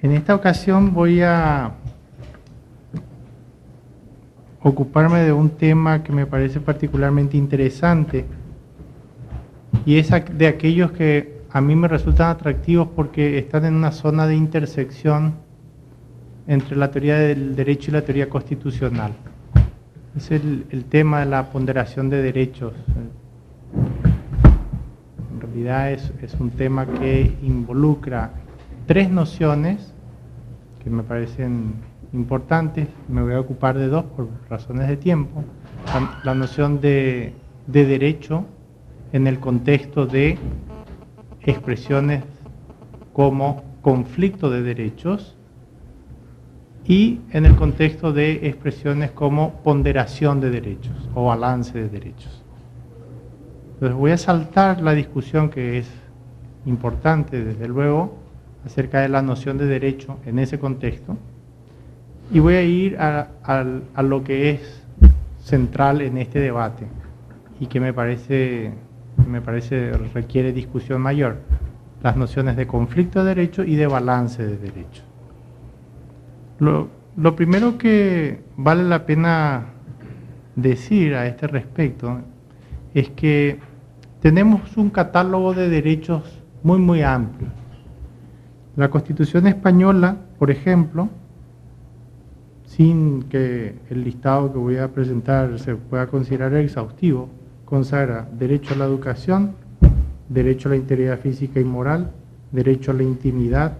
En esta ocasión voy a ocuparme de un tema que me parece particularmente interesante y es de aquellos que a mí me resultan atractivos porque están en una zona de intersección entre la teoría del derecho y la teoría constitucional. Es el tema de la ponderación de derechos. En realidad es un tema que involucra tres nociones que me parecen importantes. Me voy a ocupar de dos por razones de tiempo. La noción de derecho en el contexto de expresiones como conflicto de derechos y en el contexto de expresiones como ponderación de derechos o balance de derechos. Entonces voy a saltar la discusión que es importante, desde luego, acerca de la noción de derecho en ese contexto y voy a ir a lo que es central en este debate y que me parece requiere discusión mayor, las nociones de conflicto de derecho y de balance de derechos. Lo primero que vale la pena decir a este respecto es que tenemos un catálogo de derechos muy amplio. La Constitución española, por ejemplo, sin que el listado que voy a presentar se pueda considerar exhaustivo, consagra derecho a la educación, derecho a la integridad física y moral, derecho a la intimidad,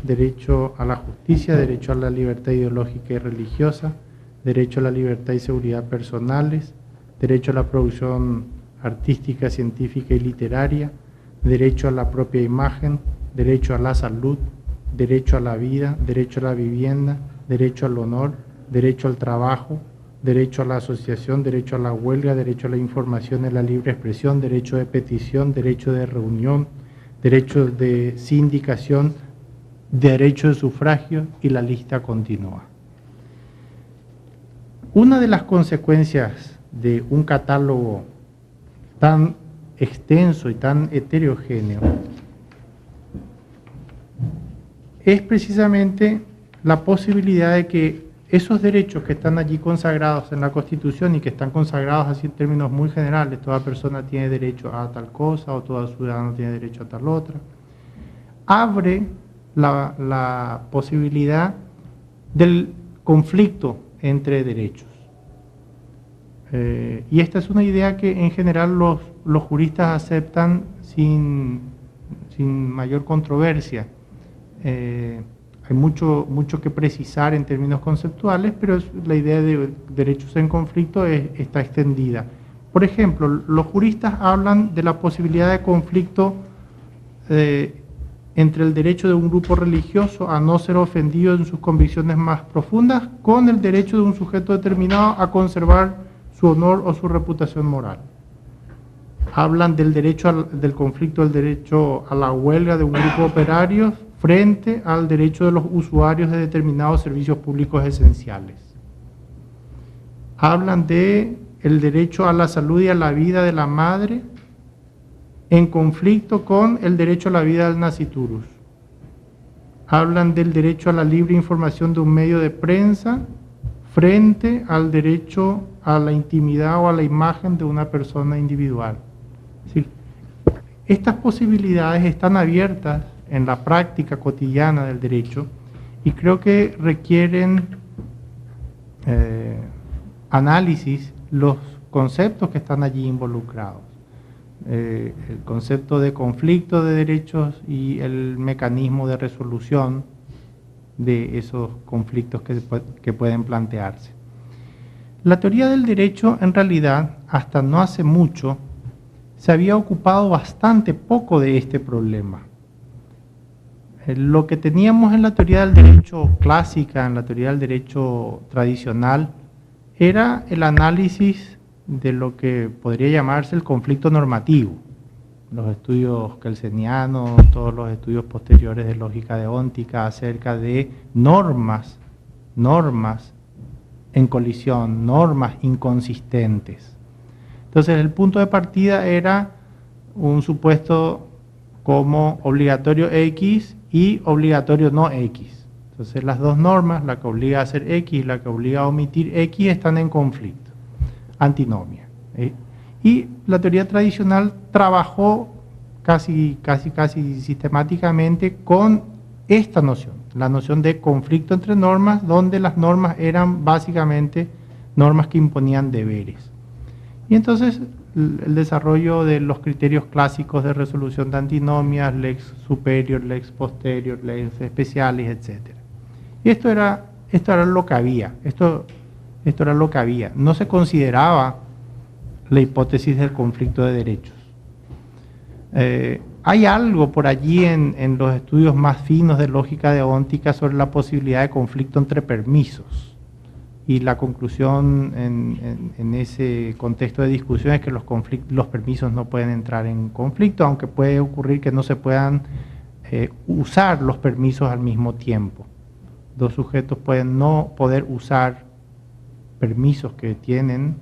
derecho a la justicia, derecho a la libertad ideológica y religiosa, derecho a la libertad y seguridad personales, derecho a la producción artística, científica y literaria, derecho a la propia imagen, derecho a la salud, derecho a la vida, derecho a la vivienda, derecho al honor, derecho al trabajo, derecho a la asociación, derecho a la huelga, derecho a la información y la libre expresión, derecho de petición, derecho de reunión, derecho de sindicación, derecho de sufragio y la lista continúa. Una de las consecuencias de un catálogo tan extenso y tan heterogéneo es precisamente la posibilidad de que esos derechos que están allí consagrados en la Constitución y que están consagrados así en términos muy generales, toda persona tiene derecho a tal cosa o todo ciudadano tiene derecho a tal otra, abre la posibilidad del conflicto entre derechos. Y esta es una idea que en general los juristas aceptan sin mayor controversia. Hay mucho que precisar en términos conceptuales, pero la idea de derechos en conflicto está extendida. Por ejemplo, los juristas hablan de la posibilidad de conflicto entre el derecho de un grupo religioso a no ser ofendido en sus convicciones más profundas con el derecho de un sujeto determinado a conservar su honor o su reputación moral. Hablan del conflicto del derecho a la huelga de un grupo de operarios frente al derecho de los usuarios de determinados servicios públicos esenciales. Hablan del derecho a la salud y a la vida de la madre en conflicto con el derecho a la vida del nasciturus. Hablan del derecho a la libre información de un medio de prensa frente al derecho a la intimidad o a la imagen de una persona individual. Es decir, estas posibilidades están abiertas en la práctica cotidiana del derecho y creo que requieren análisis los conceptos que están allí involucrados. El concepto de conflicto de derechos y el mecanismo de resolución de esos conflictos que pueden plantearse. La teoría del derecho, en realidad, hasta no hace mucho, se había ocupado bastante poco de este problema. Lo que teníamos en la teoría del derecho clásica, en la teoría del derecho tradicional, era el análisis de lo que podría llamarse el conflicto normativo. Los estudios kelsenianos, todos los estudios posteriores de lógica deóntica acerca de normas en colisión, normas inconsistentes. Entonces el punto de partida era un supuesto como obligatorio X y obligatorio no X. Entonces las dos normas, la que obliga a hacer X y la que obliga a omitir X, están en conflicto, antinomia. Y la teoría tradicional trabajó casi sistemáticamente con esta noción, la noción de conflicto entre normas, donde las normas eran básicamente normas que imponían deberes. Y entonces el desarrollo de los criterios clásicos de resolución de antinomias, lex superior, lex posterior, lex specialis, etc. Y esto era lo que había, esto era lo que había. No se consideraba la hipótesis del conflicto de derechos. Hay algo por allí en los estudios más finos de lógica deóntica sobre la posibilidad de conflicto entre permisos. Y la conclusión en ese contexto de discusión es que los permisos no pueden entrar en conflicto, aunque puede ocurrir que no se puedan usar los permisos al mismo tiempo. Dos sujetos pueden no poder usar permisos que tienen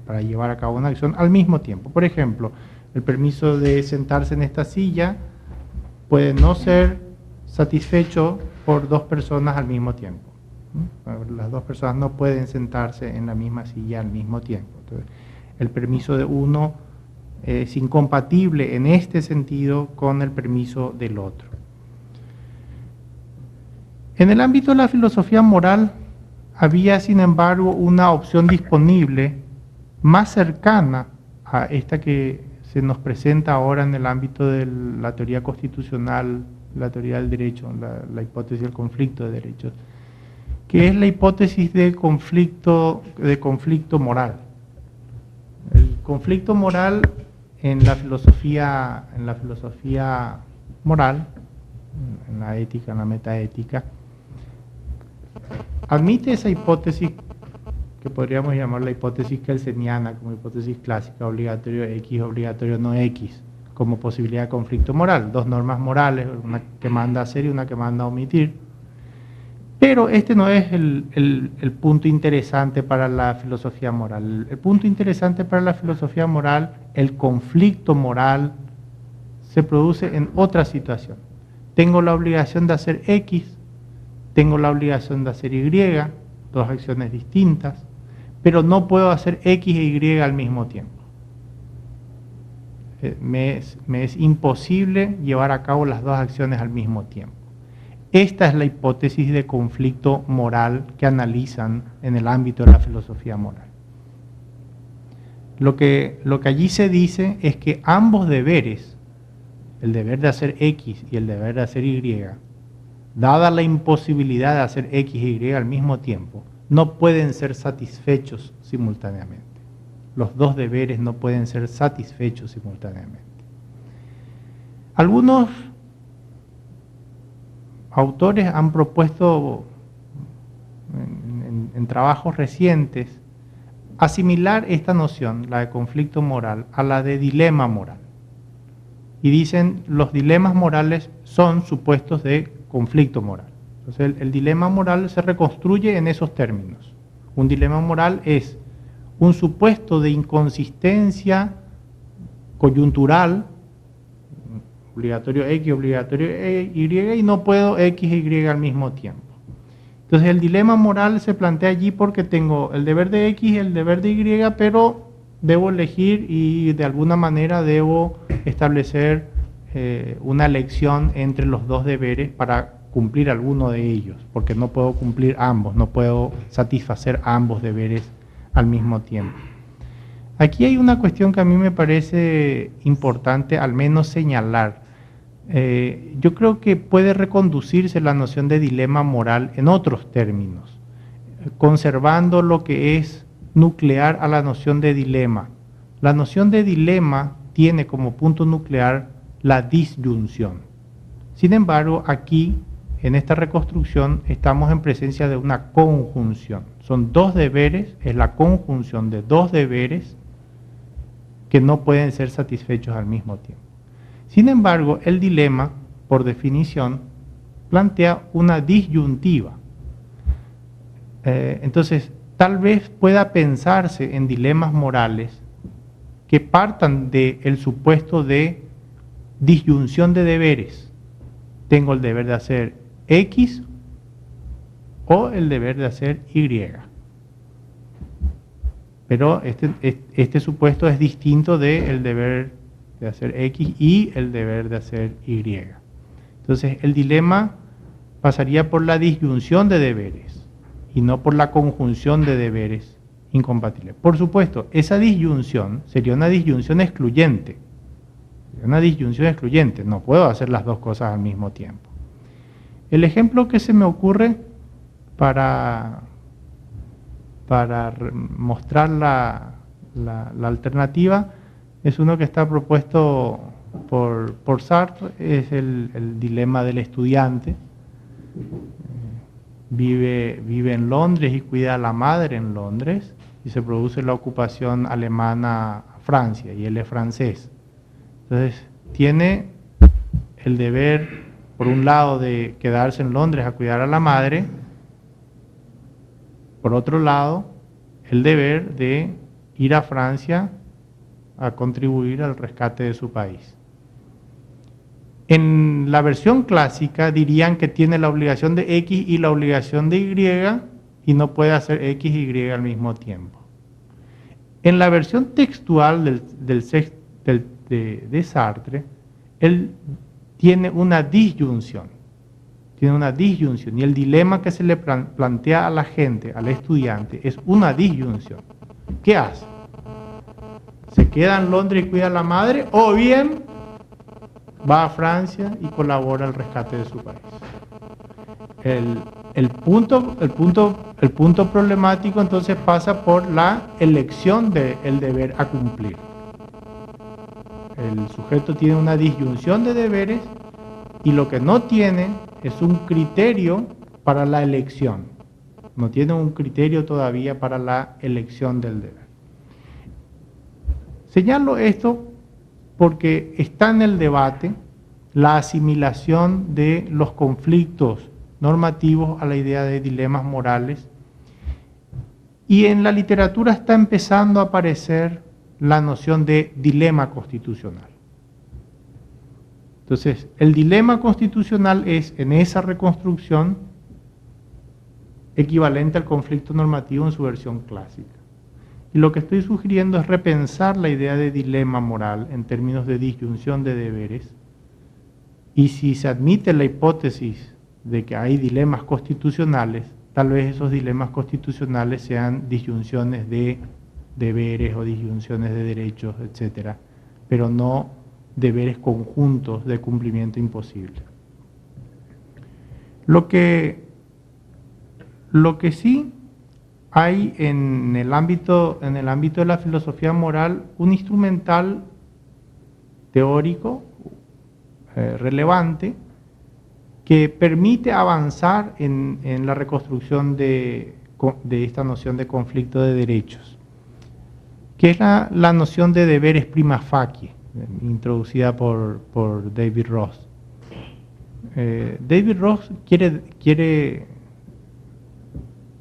para llevar a cabo una acción al mismo tiempo. Por ejemplo, el permiso de sentarse en esta silla puede no ser satisfecho por dos personas al mismo tiempo. Las dos personas no pueden sentarse en la misma silla al mismo tiempo. Entonces, el permiso de uno es incompatible en este sentido con el permiso del otro. En el ámbito de la filosofía moral había, sin embargo, una opción disponible más cercana a esta que se nos presenta ahora en el ámbito de la teoría constitucional, la teoría del derecho, la hipótesis del conflicto de derechos, que es la hipótesis de conflicto moral. El conflicto moral en la filosofía moral, en la ética, en la metaética, admite esa hipótesis que podríamos llamar la hipótesis kelseniana, como hipótesis clásica, obligatorio X, obligatorio no X, como posibilidad de conflicto moral. Dos normas morales, una que manda a hacer y una que manda a omitir. Pero este no es el punto interesante para la filosofía moral. El punto interesante para la filosofía moral, el conflicto moral, se produce en otra situación. Tengo la obligación de hacer X, tengo la obligación de hacer Y, dos acciones distintas, pero no puedo hacer X e Y al mismo tiempo. Me es imposible llevar a cabo las dos acciones al mismo tiempo. Esta es la hipótesis de conflicto moral que analizan en el ámbito de la filosofía moral. Lo que allí se dice es que ambos deberes, el deber de hacer X y el deber de hacer Y, dada la imposibilidad de hacer X e Y al mismo tiempo, no pueden ser satisfechos simultáneamente. Los dos deberes no pueden ser satisfechos simultáneamente. Algunos autores han propuesto en trabajos recientes asimilar esta noción, la de conflicto moral, a la de dilema moral. Y dicen, los dilemas morales son supuestos de conflicto moral. Entonces el dilema moral se reconstruye en esos términos. Un dilema moral es un supuesto de inconsistencia coyuntural, obligatorio X, obligatorio Y, y no puedo X e Y al mismo tiempo. Entonces el dilema moral se plantea allí porque tengo el deber de X y el deber de Y, pero debo elegir y de alguna manera debo establecer una elección entre los dos deberes para cumplir alguno de ellos, porque no puedo cumplir ambos, no puedo satisfacer ambos deberes al mismo tiempo. Aquí hay una cuestión que a mí me parece importante al menos señalar. Yo creo que puede reconducirse la noción de dilema moral en otros términos, conservando lo que es nuclear a la noción de dilema. La noción de dilema tiene como punto nuclear la disyunción. Sin embargo, aquí, en esta reconstrucción, estamos en presencia de una conjunción. Son dos deberes, es la conjunción de dos deberes que no pueden ser satisfechos al mismo tiempo. Sin embargo, el dilema, por definición, plantea una disyuntiva. Entonces, tal vez pueda pensarse en dilemas morales que partan del supuesto de disyunción de deberes. Tengo el deber de hacer X o el deber de hacer Y. Pero este supuesto es distinto del deber de hacer X y el deber de hacer Y. Entonces, el dilema pasaría por la disyunción de deberes y no por la conjunción de deberes incompatibles. Por supuesto, esa disyunción sería una disyunción excluyente. Una disyunción excluyente. No puedo hacer las dos cosas al mismo tiempo. El ejemplo que se me ocurre para mostrar la alternativa es uno que está propuesto por Sartre, es el dilema del estudiante. Vive en Londres y cuida a la madre en Londres y se produce la ocupación alemana a Francia y él es francés. Entonces tiene el deber, por un lado, de quedarse en Londres a cuidar a la madre, por otro lado, el deber de ir a Francia a contribuir al rescate de su país. En la versión clásica dirían que tiene la obligación de X y la obligación de Y y no puede hacer X y Y al mismo tiempo. En la versión textual de Sartre, él tiene una disyunción. Y el dilema que se le plantea a la gente, al estudiante, es una disyunción. ¿Qué hace? ¿Se queda en Londres y cuida a la madre? ¿O bien va a Francia y colabora al rescate de su país? El punto problemático entonces pasa por la elección del deber a cumplir. El sujeto tiene una disyunción de deberes y lo que no tiene es un criterio para la elección. No tiene un criterio todavía para la elección del deber. Señalo esto porque está en el debate la asimilación de los conflictos normativos a la idea de dilemas morales y en la literatura está empezando a aparecer la noción de dilema constitucional. Entonces, el dilema constitucional es, en esa reconstrucción, equivalente al conflicto normativo en su versión clásica. Y lo que estoy sugiriendo es repensar la idea de dilema moral en términos de disyunción de deberes, y si se admite la hipótesis de que hay dilemas constitucionales, tal vez esos dilemas constitucionales sean disyunciones de deberes o disyunciones de derechos, etcétera, pero no deberes conjuntos de cumplimiento imposible. Lo que sí hay en el ámbito de la filosofía moral un instrumental teórico relevante que permite avanzar en la reconstrucción de esta noción de conflicto de derechos, que es la noción de deberes prima facie, introducida por David Ross. David Ross quiere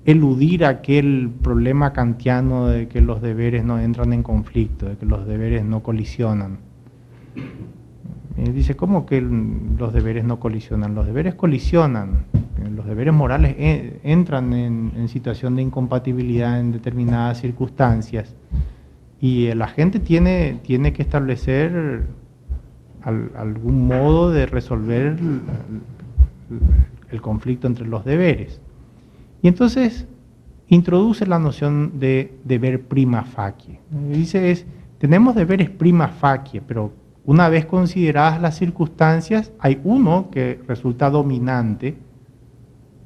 eludir aquel problema kantiano de que los deberes no entran en conflicto, de que los deberes no colisionan. Dice, ¿cómo que los deberes no colisionan? Los deberes colisionan. Los deberes morales entran en situación de incompatibilidad en determinadas circunstancias. Y la gente tiene que establecer algún modo de resolver el conflicto entre los deberes. Y entonces introduce la noción de deber prima facie. Dice, tenemos deberes prima facie, pero una vez consideradas las circunstancias, hay uno que resulta dominante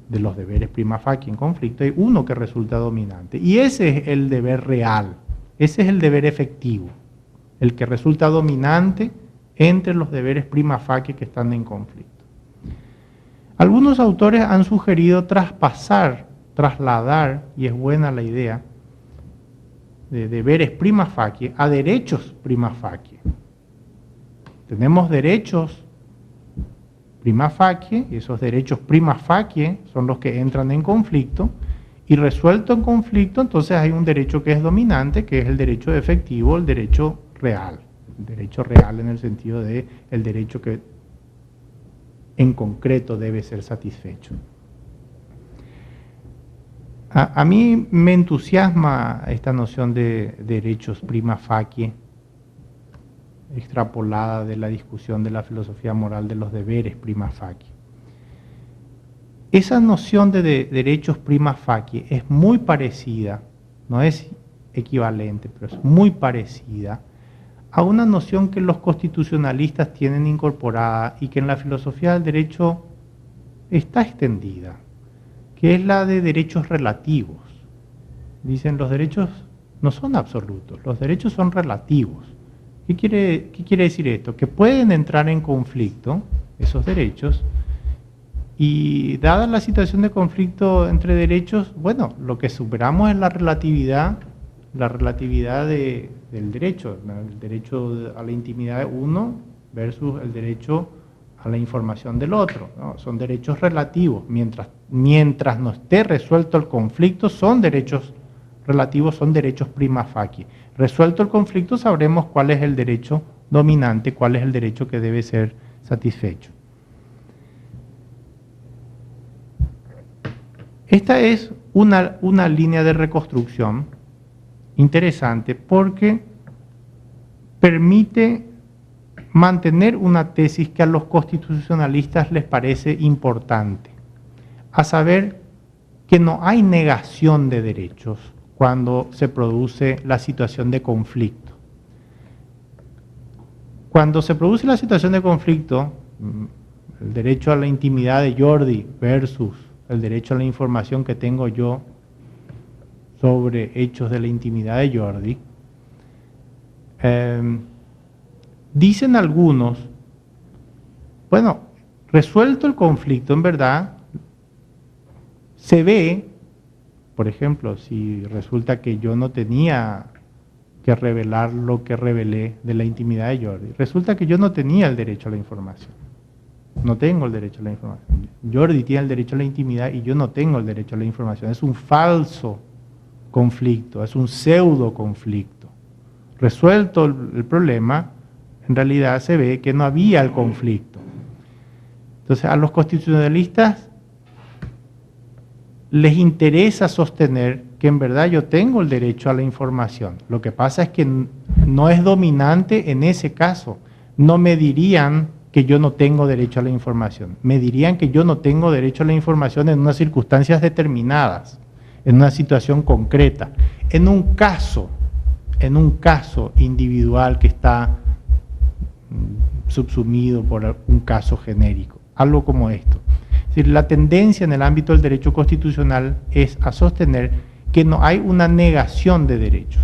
de los deberes prima facie en conflicto, hay uno que resulta dominante. Y ese es el deber real, ese es el deber efectivo, el que resulta dominante entre los deberes prima facie que están en conflicto. Algunos autores han sugerido trasladar, y es buena la idea, de deberes prima facie a derechos prima facie. Tenemos derechos prima facie, y esos derechos prima facie son los que entran en conflicto, y resuelto en conflicto, entonces hay un derecho que es dominante, que es el derecho efectivo, el derecho real. El derecho real en el sentido de el derecho que en concreto debe ser satisfecho. A mí me entusiasma esta noción de derechos prima facie, extrapolada de la discusión de la filosofía moral de los deberes prima facie. Esa noción de derechos prima facie es muy parecida, no es equivalente, pero es muy parecida a una noción que los constitucionalistas tienen incorporada y que en la filosofía del derecho está extendida, que es la de derechos relativos. Dicen, los derechos no son absolutos, los derechos son relativos. ¿Qué quiere decir esto? Que pueden entrar en conflicto esos derechos y dada la situación de conflicto entre derechos, bueno, lo que superamos es la relatividad del derecho, el derecho a la intimidad de uno versus el derecho a la información del otro, ¿no? Son derechos relativos, mientras no esté resuelto el conflicto, son derechos relativos, son derechos prima facie. Resuelto el conflicto, sabremos cuál es el derecho dominante, cuál es el derecho que debe ser satisfecho. Esta es una línea de reconstrucción interesante porque permite mantener una tesis que a los constitucionalistas les parece importante, a saber que no hay negación de derechos cuando se produce la situación de conflicto. Cuando se produce la situación de conflicto, el derecho a la intimidad de Jordi versus el derecho a la información que tengo yo sobre hechos de la intimidad de Jordi, dicen algunos, bueno, resuelto el conflicto, en verdad, se ve, por ejemplo, si resulta que yo no tenía que revelar lo que revelé de la intimidad de Jordi, resulta que yo no tenía el derecho a la información. No tengo el derecho a la información. Jordi tiene el derecho a la intimidad y yo no tengo el derecho a la información. Es un falso conflicto, es un pseudo conflicto. Resuelto el problema, en realidad se ve que no había el conflicto. Entonces, a los constitucionalistas les interesa sostener que en verdad yo tengo el derecho a la información. Lo que pasa es que no es dominante en ese caso. No me dirían que yo no tengo derecho a la información. Me dirían que yo no tengo derecho a la información en unas circunstancias determinadas, en una situación concreta, en un caso individual que está subsumido por un caso genérico, algo como esto. Es decir, la tendencia en el ámbito del derecho constitucional es a sostener que no hay una negación de derechos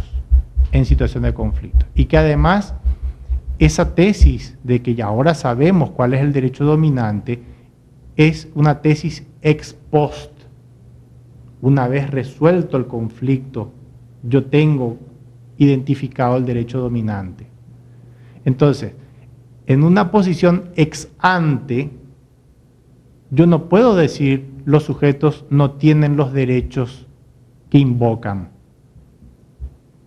en situación de conflicto y que además esa tesis de que ya ahora sabemos cuál es el derecho dominante es una tesis ex post. Una vez resuelto el conflicto, yo tengo identificado el derecho dominante. Entonces, en una posición ex ante, yo no puedo decir los sujetos no tienen los derechos que invocan.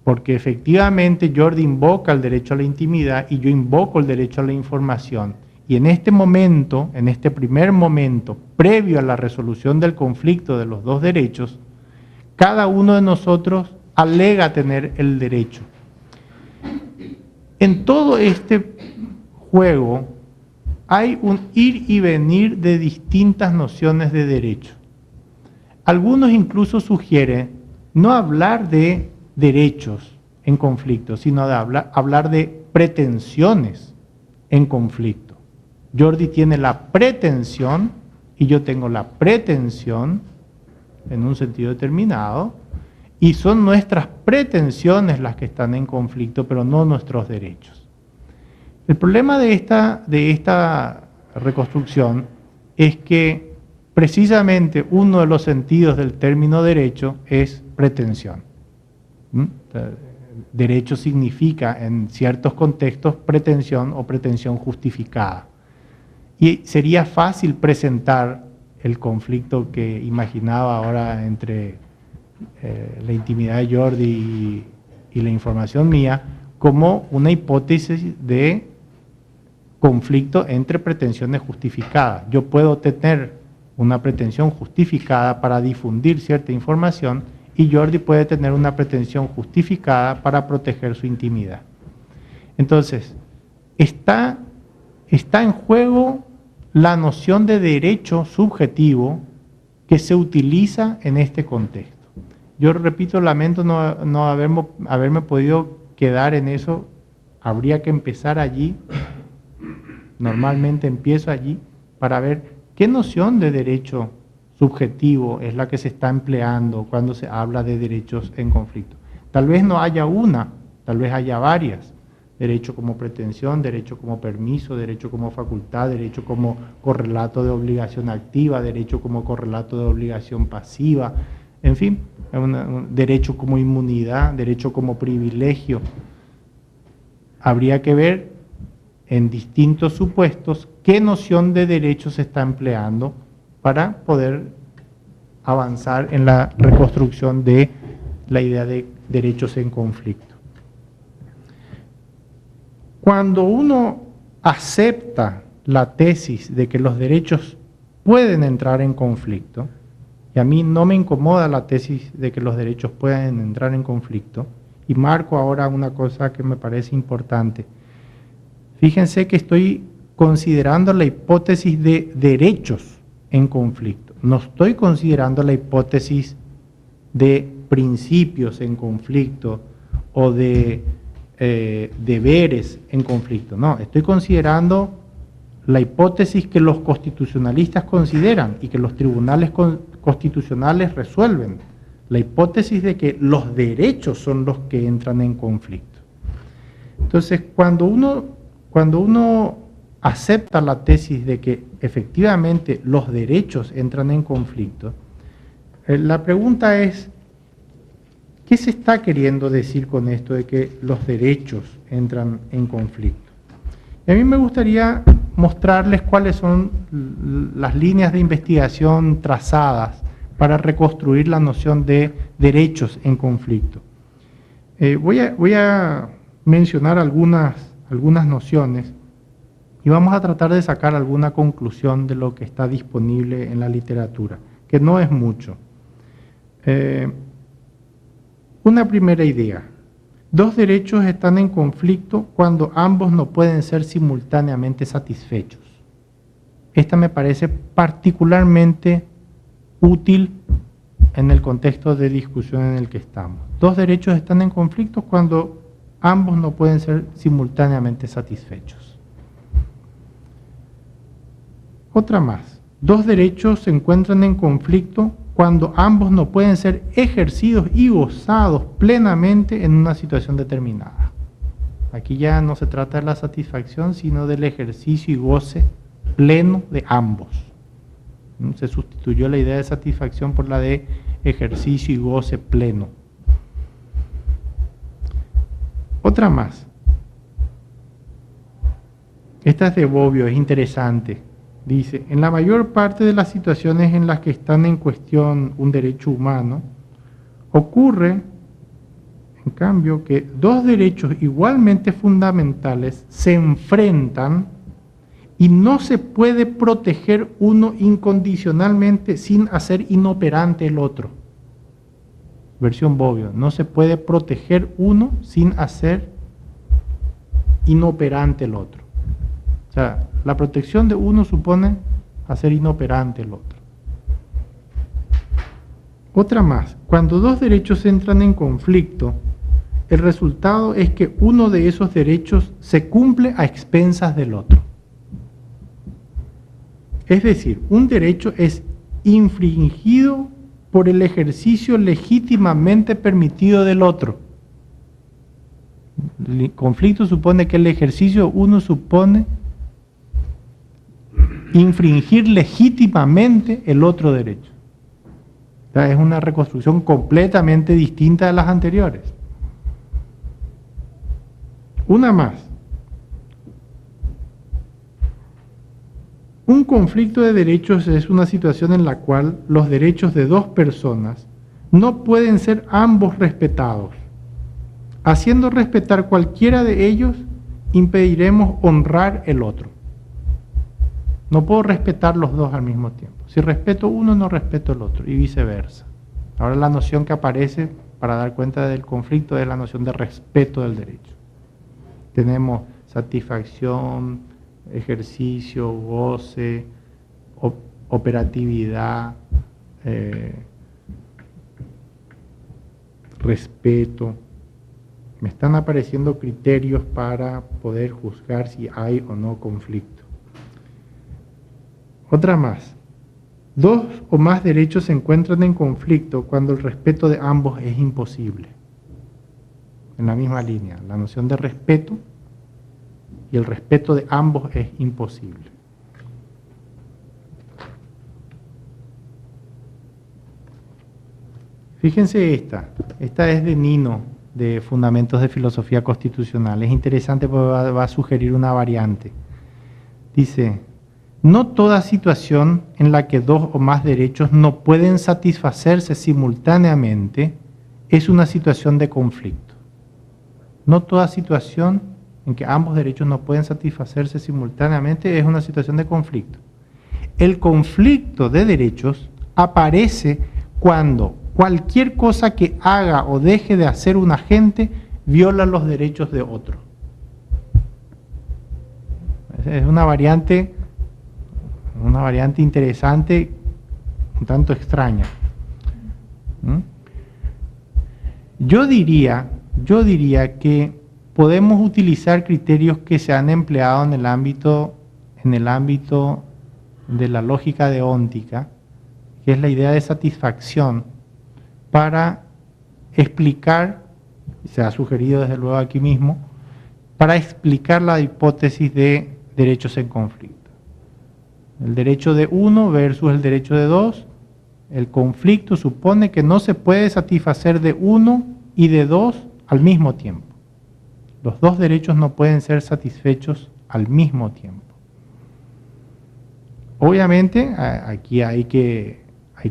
Porque efectivamente Jordi invoca el derecho a la intimidad y yo invoco el derecho a la información. Y en este momento, en este primer momento, previo a la resolución del conflicto de los dos derechos, cada uno de nosotros alega tener el derecho. En todo este juego hay un ir y venir de distintas nociones de derecho. Algunos incluso sugieren no hablar de derechos en conflicto, sino de hablar de pretensiones en conflicto. Jordi tiene la pretensión y yo tengo la pretensión en un sentido determinado y son nuestras pretensiones las que están en conflicto, pero no nuestros derechos. El problema de esta reconstrucción es que precisamente uno de los sentidos del término derecho es pretensión. Derecho significa en ciertos contextos pretensión o pretensión justificada. Y sería fácil presentar el conflicto que imaginaba ahora entre la intimidad de Jordi y la información mía como una hipótesis de conflicto entre pretensiones justificadas. Yo puedo tener una pretensión justificada para difundir cierta información y Jordi puede tener una pretensión justificada para proteger su intimidad. Entonces, está en juego la noción de derecho subjetivo que se utiliza en este contexto. Yo repito, lamento no haberme podido quedar en eso. Habría que empezar allí. Normalmente empiezo allí para ver qué noción de derecho subjetivo es la que se está empleando cuando se habla de derechos en conflicto. Tal vez no haya una, tal vez haya varias. Derecho como pretensión, derecho como permiso, derecho como facultad, derecho como correlato de obligación activa, derecho como correlato de obligación pasiva, en fin, derecho como inmunidad, derecho como privilegio. Habría que ver en distintos supuestos qué noción de derecho se está empleando para poder avanzar en la reconstrucción de la idea de derechos en conflicto. Cuando uno acepta la tesis de que los derechos pueden entrar en conflicto, y a mí no me incomoda la tesis de que los derechos pueden entrar en conflicto, y marco ahora una cosa que me parece importante. Fíjense que estoy considerando la hipótesis de derechos en conflicto. No estoy considerando la hipótesis de principios en conflicto o de deberes en conflicto. No, estoy considerando la hipótesis que los constitucionalistas consideran y que los tribunales constitucionales resuelven. La hipótesis de que los derechos son los que entran en conflicto. Entonces, cuando uno acepta la tesis de que efectivamente los derechos entran en conflicto, la pregunta es, ¿qué se está queriendo decir con esto de que los derechos entran en conflicto? Y a mí me gustaría mostrarles cuáles son las líneas de investigación trazadas para reconstruir la noción de derechos en conflicto. Voy a mencionar algunas nociones y vamos a tratar de sacar alguna conclusión de lo que está disponible en la literatura, que no es mucho. Una primera idea. Dos derechos están en conflicto cuando ambos no pueden ser simultáneamente satisfechos. Esta me parece particularmente útil en el contexto de discusión en el que estamos. Dos derechos están en conflicto cuando ambos no pueden ser simultáneamente satisfechos. Otra más. Dos derechos se encuentran en conflicto cuando ambos no pueden ser ejercidos y gozados plenamente en una situación determinada. Aquí ya no se trata de la satisfacción, sino del ejercicio y goce pleno de ambos. Se sustituyó la idea de satisfacción por la de ejercicio y goce pleno. Otra más. Esta es de Bobbio, es interesante. Dice, en la mayor parte de las situaciones en las que están en cuestión un derecho humano, ocurre, en cambio, que dos derechos igualmente fundamentales se enfrentan y no se puede proteger uno incondicionalmente sin hacer inoperante el otro. Versión Bobbio, no se puede proteger uno sin hacer inoperante el otro. O sea, la protección de uno supone hacer inoperante el otro. Otra más, cuando dos derechos entran en conflicto, el resultado es que uno de esos derechos se cumple a expensas del otro. Es decir, un derecho es infringido por el ejercicio legítimamente permitido del otro. El conflicto supone que el ejercicio uno supone infringir legítimamente el otro derecho. O sea, es una reconstrucción completamente distinta de las anteriores. Una más. Un conflicto de derechos es una situación en la cual los derechos de dos personas no pueden ser ambos respetados. Haciendo respetar cualquiera de ellos, impediremos honrar el otro. No puedo respetar los dos al mismo tiempo. Si respeto uno, no respeto el otro, y viceversa. Ahora la noción que aparece para dar cuenta del conflicto es la noción de respeto del derecho. Tenemos satisfacción, ejercicio, goce, operatividad, respeto. Me están apareciendo criterios para poder juzgar si hay o no conflicto. Otra más. Dos o más derechos se encuentran en conflicto cuando el respeto de ambos es imposible. En la misma línea, la noción de respeto y el respeto de ambos es imposible. Fíjense esta es de Nino, de Fundamentos de Filosofía Constitucional. Es interesante porque va a sugerir una variante. Dice, no toda situación en la que dos o más derechos no pueden satisfacerse simultáneamente es una situación de conflicto. No toda situación en que ambos derechos no pueden satisfacerse simultáneamente es una situación de conflicto. El conflicto de derechos aparece cuando cualquier cosa que haga o deje de hacer un agente viola los derechos de otro. Es una variante interesante, un tanto extraña. Yo diría que podemos utilizar criterios que se han empleado en el ámbito de la lógica deóntica, que es la idea de satisfacción, para explicar, se ha sugerido desde luego aquí mismo, para explicar la hipótesis de derechos en conflicto. El derecho de uno versus el derecho de dos, el conflicto supone que no se puede satisfacer de uno y de dos al mismo tiempo. Los dos derechos no pueden ser satisfechos al mismo tiempo. Obviamente, aquí hay que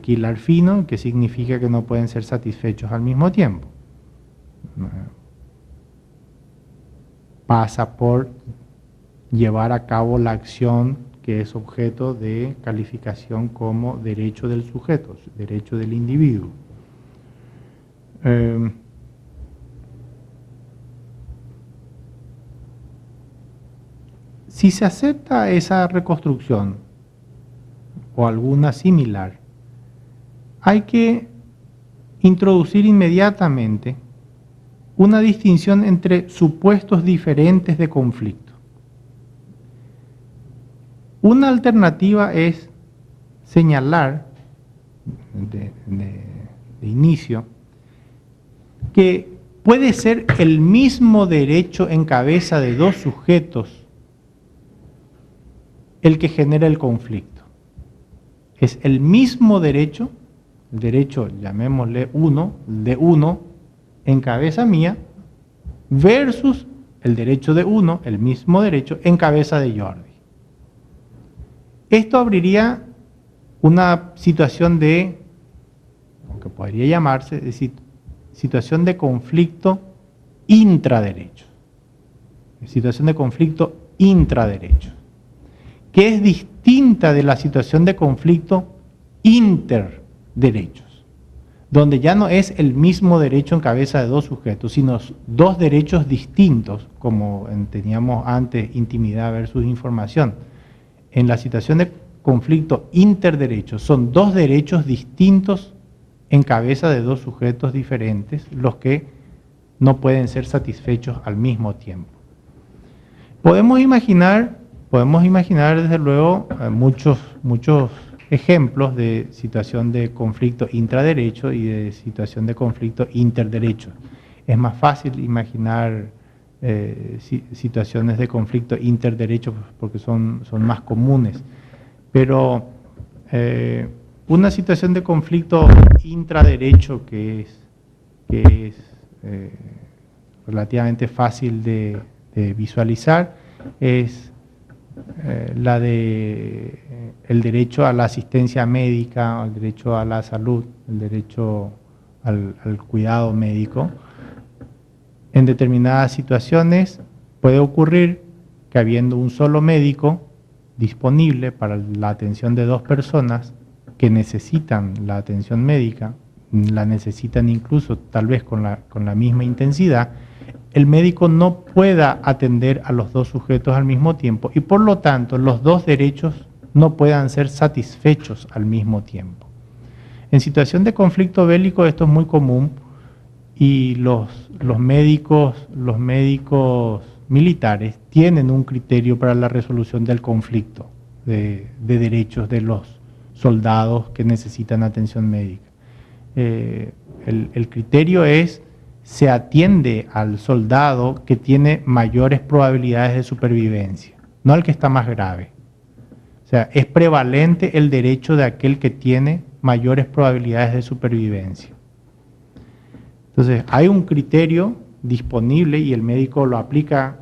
hilar fino, que significa que no pueden ser satisfechos al mismo tiempo. Pasa por llevar a cabo la acción que es objeto de calificación como derecho del sujeto, derecho del individuo. Si se acepta esa reconstrucción o alguna similar, hay que introducir inmediatamente una distinción entre supuestos diferentes de conflicto. Una alternativa es señalar de inicio que puede ser el mismo derecho en cabeza de dos sujetos el que genera el conflicto. Es el mismo derecho, el derecho, llamémosle uno, de uno, en cabeza mía, versus el derecho de uno, el mismo derecho, en cabeza de Jordi. Esto abriría una situación de, aunque podría llamarse, situación de conflicto intraderechos. Situación de conflicto intraderechos, que es distinta de la situación de conflicto interderechos, donde ya no es el mismo derecho en cabeza de dos sujetos, sino dos derechos distintos, como teníamos antes, intimidad versus información. En la situación de conflicto interderechos son dos derechos distintos en cabeza de dos sujetos diferentes, los que no pueden ser satisfechos al mismo tiempo. Podemos imaginar desde luego muchos ejemplos de situación de conflicto intraderecho y de situación de conflicto interderecho. Es más fácil imaginar situaciones de conflicto interderecho porque son más comunes, pero una situación de conflicto intraderecho que es relativamente fácil de visualizar es la de el derecho a la asistencia médica, el derecho a la salud, el derecho al cuidado médico. En determinadas situaciones puede ocurrir que habiendo un solo médico disponible para la atención de dos personas que necesitan la atención médica, la necesitan incluso tal vez con la misma intensidad, el médico no pueda atender a los dos sujetos al mismo tiempo y por lo tanto los dos derechos no puedan ser satisfechos al mismo tiempo. En situación de conflicto bélico esto es muy común y los médicos militares tienen un criterio para la resolución del conflicto de derechos de los soldados que necesitan atención médica. El criterio es: se atiende al soldado que tiene mayores probabilidades de supervivencia, no al que está más grave. O sea, es prevalente el derecho de aquel que tiene mayores probabilidades de supervivencia. Entonces, hay un criterio disponible y el médico lo aplica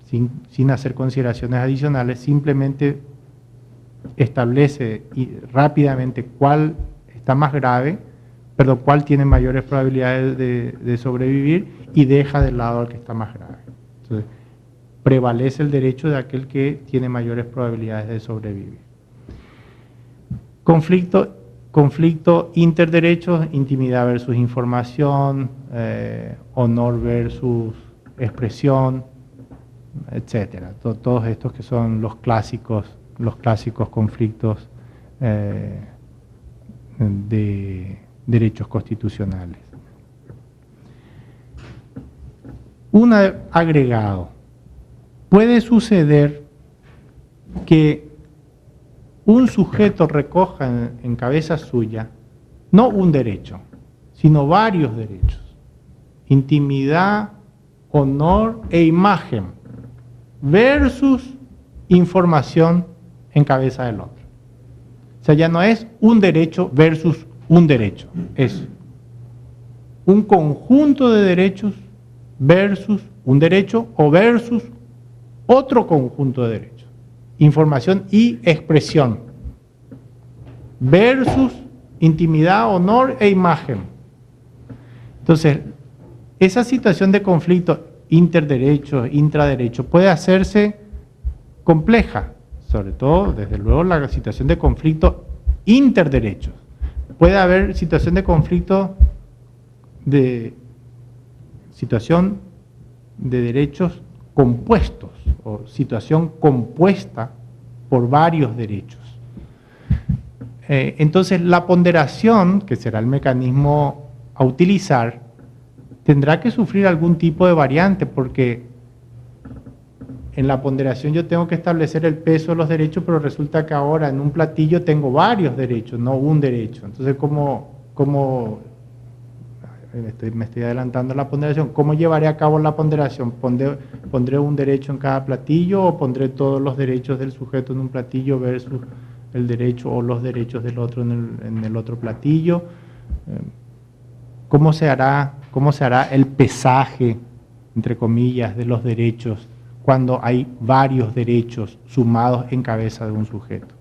sin hacer consideraciones adicionales, simplemente establece rápidamente cuál está más grave, perdón, cuál tiene mayores probabilidades de sobrevivir y deja de lado al que está más grave. Entonces, prevalece el derecho de aquel que tiene mayores probabilidades de sobrevivir. Conflicto interderechos, intimidad versus información, honor versus expresión, etcétera. Todos estos que son los clásicos conflictos de derechos constitucionales. Un agregado. Puede suceder que un sujeto recoja en cabeza suya no un derecho, sino varios derechos. Intimidad, honor e imagen versus información en cabeza del otro. O sea, ya no es un derecho versus un derecho, es un conjunto de derechos versus un derecho o versus otro conjunto de derechos. Información y expresión versus intimidad, honor e imagen. Entonces, esa situación de conflicto interderechos, intraderechos, puede hacerse compleja, sobre todo, desde luego, la situación de conflicto interderechos. Puede haber situación de conflicto situación de derechos compuestos o situación compuesta por varios derechos. Entonces, la ponderación, que será el mecanismo a utilizar, tendrá que sufrir algún tipo de variante, porque en la ponderación yo tengo que establecer el peso de los derechos, pero resulta que ahora en un platillo tengo varios derechos, no un derecho. Entonces, me estoy adelantando a la ponderación. ¿Cómo llevaré a cabo la ponderación? ¿Pondré un derecho en cada platillo o pondré todos los derechos del sujeto en un platillo versus el derecho o los derechos del otro en el otro platillo? ¿Cómo se hará el pesaje, entre comillas, de los derechos cuando hay varios derechos sumados en cabeza de un sujeto?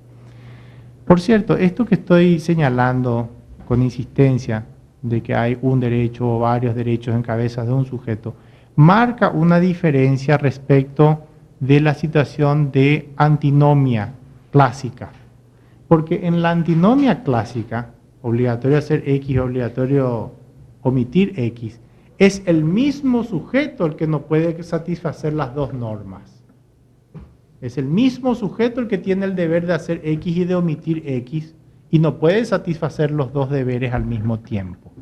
Por cierto, esto que estoy señalando con insistencia, de que hay un derecho o varios derechos en cabeza de un sujeto, marca una diferencia respecto de la situación de antinomia clásica. Porque en la antinomia clásica, obligatorio hacer X, obligatorio omitir X, es el mismo sujeto el que no puede satisfacer las dos normas. Es el mismo sujeto el que tiene el deber de hacer X y de omitir X, y no puede satisfacer los dos deberes al mismo tiempo.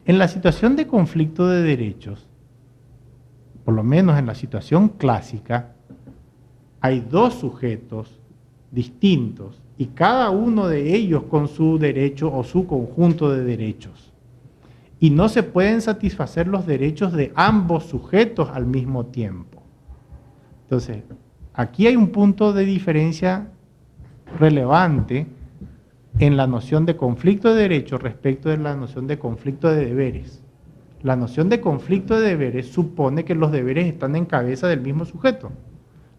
En la situación de conflicto de derechos, por lo menos en la situación clásica, hay dos sujetos distintos y cada uno de ellos con su derecho o su conjunto de derechos. Y no se pueden satisfacer los derechos de ambos sujetos al mismo tiempo. Entonces, aquí hay un punto de diferencia relevante en la noción de conflicto de derechos respecto de la noción de conflicto de deberes. La noción de conflicto de deberes supone que los deberes están en cabeza del mismo sujeto.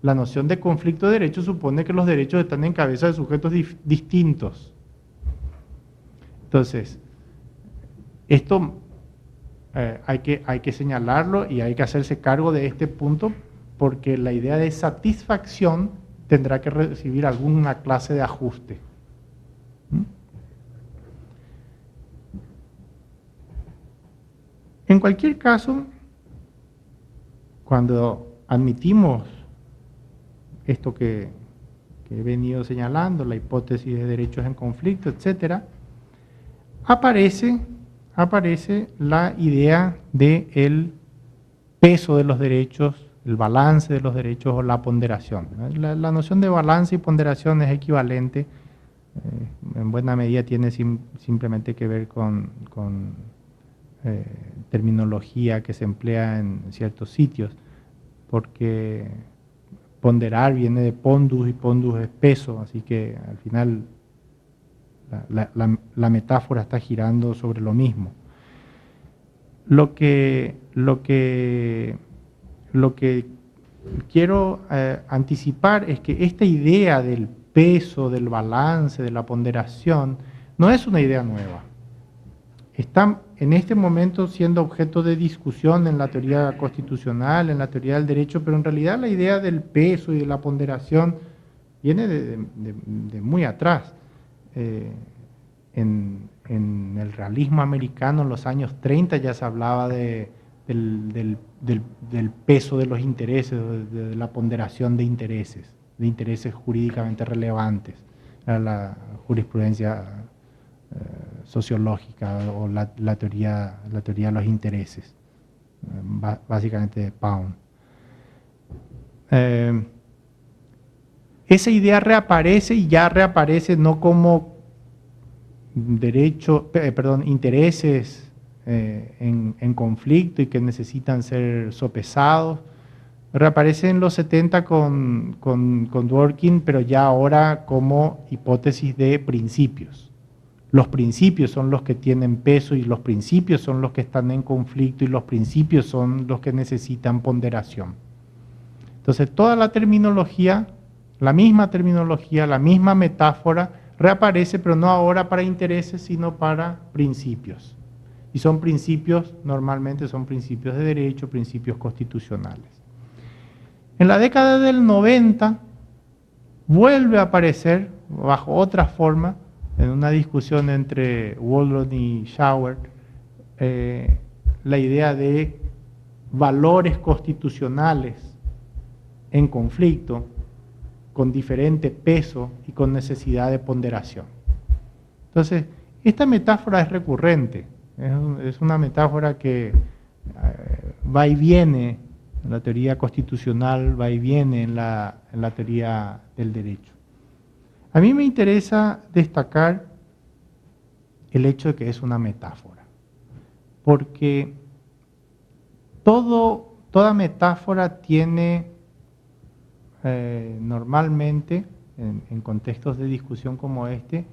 La noción de conflicto de derechos supone que los derechos están en cabeza de sujetos distintos. Entonces, esto hay que señalarlo y hay que hacerse cargo de este punto, porque la idea de satisfacción tendrá que recibir alguna clase de ajuste. En cualquier caso, cuando admitimos esto que he venido señalando, la hipótesis de derechos en conflicto, etc., aparece la idea del peso de los derechos, el balance de los derechos o la ponderación. La noción de balance y ponderación es equivalente, en buena medida tiene simplemente que ver con terminología que se emplea en ciertos sitios, porque ponderar viene de pondus y pondus es peso, así que al final la metáfora está girando sobre lo mismo. Lo que quiero anticipar es que esta idea del peso, del balance, de la ponderación, no es una idea nueva. Está en este momento siendo objeto de discusión en la teoría constitucional, en la teoría del derecho, pero en realidad la idea del peso y de la ponderación viene de muy atrás. En el realismo americano en los años 30 ya se hablaba del peso de los intereses, de la ponderación de intereses jurídicamente relevantes. Era la jurisprudencia sociológica o la teoría de los intereses, básicamente de Pound. Esa idea reaparece y ya reaparece no como intereses en conflicto y que necesitan ser sopesados. Reaparece en los 70 con Dworkin, pero ya ahora como hipótesis de principios. Los principios son los que tienen peso y los principios son los que están en conflicto y los principios son los que necesitan ponderación. Entonces toda la terminología, la misma metáfora reaparece, pero no ahora para intereses, sino para principios. Y son principios, normalmente son principios de derecho, principios constitucionales. En la década del 90 vuelve a aparecer, bajo otra forma, en una discusión entre Waldron y Schauer, la idea de valores constitucionales en conflicto, con diferente peso y con necesidad de ponderación. Entonces, esta metáfora es recurrente, es una metáfora que va y viene en la teoría constitucional, va y viene en la teoría del derecho. A mí me interesa destacar el hecho de que es una metáfora, porque toda metáfora tiene normalmente, en contextos de discusión como este,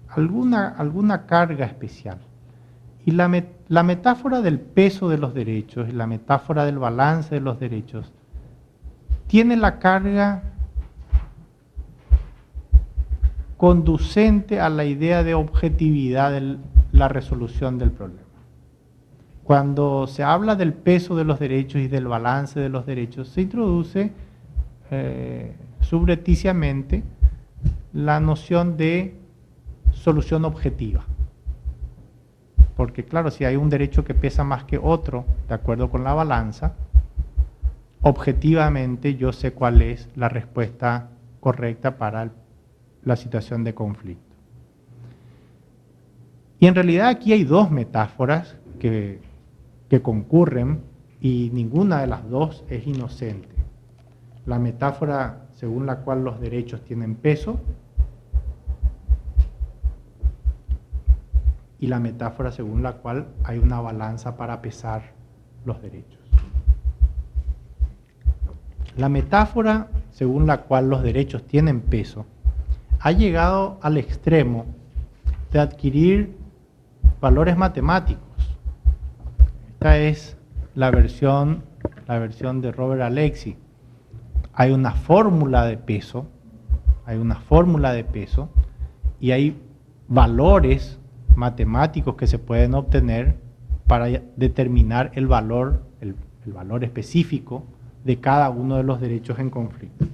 alguna carga especial. Y la metáfora del peso de los derechos y la metáfora del balance de los derechos tiene la carga conducente a la idea de objetividad de la resolución del problema. Cuando se habla del peso de los derechos y del balance de los derechos, se introduce subrepticiamente la noción de solución objetiva. Porque claro, si hay un derecho que pesa más que otro, de acuerdo con la balanza, objetivamente yo sé cuál es la respuesta correcta para la situación de conflicto. Y en realidad aquí hay dos metáforas que concurren y ninguna de las dos es inocente. La metáfora según la cual los derechos tienen peso y la metáfora según la cual hay una balanza para pesar los derechos. La metáfora según la cual los derechos tienen peso ha llegado al extremo de adquirir valores matemáticos. Esta es la versión de Robert Alexy. Hay una fórmula de peso, y hay valores matemáticos que se pueden obtener para determinar el valor específico de cada uno de los derechos en conflicto.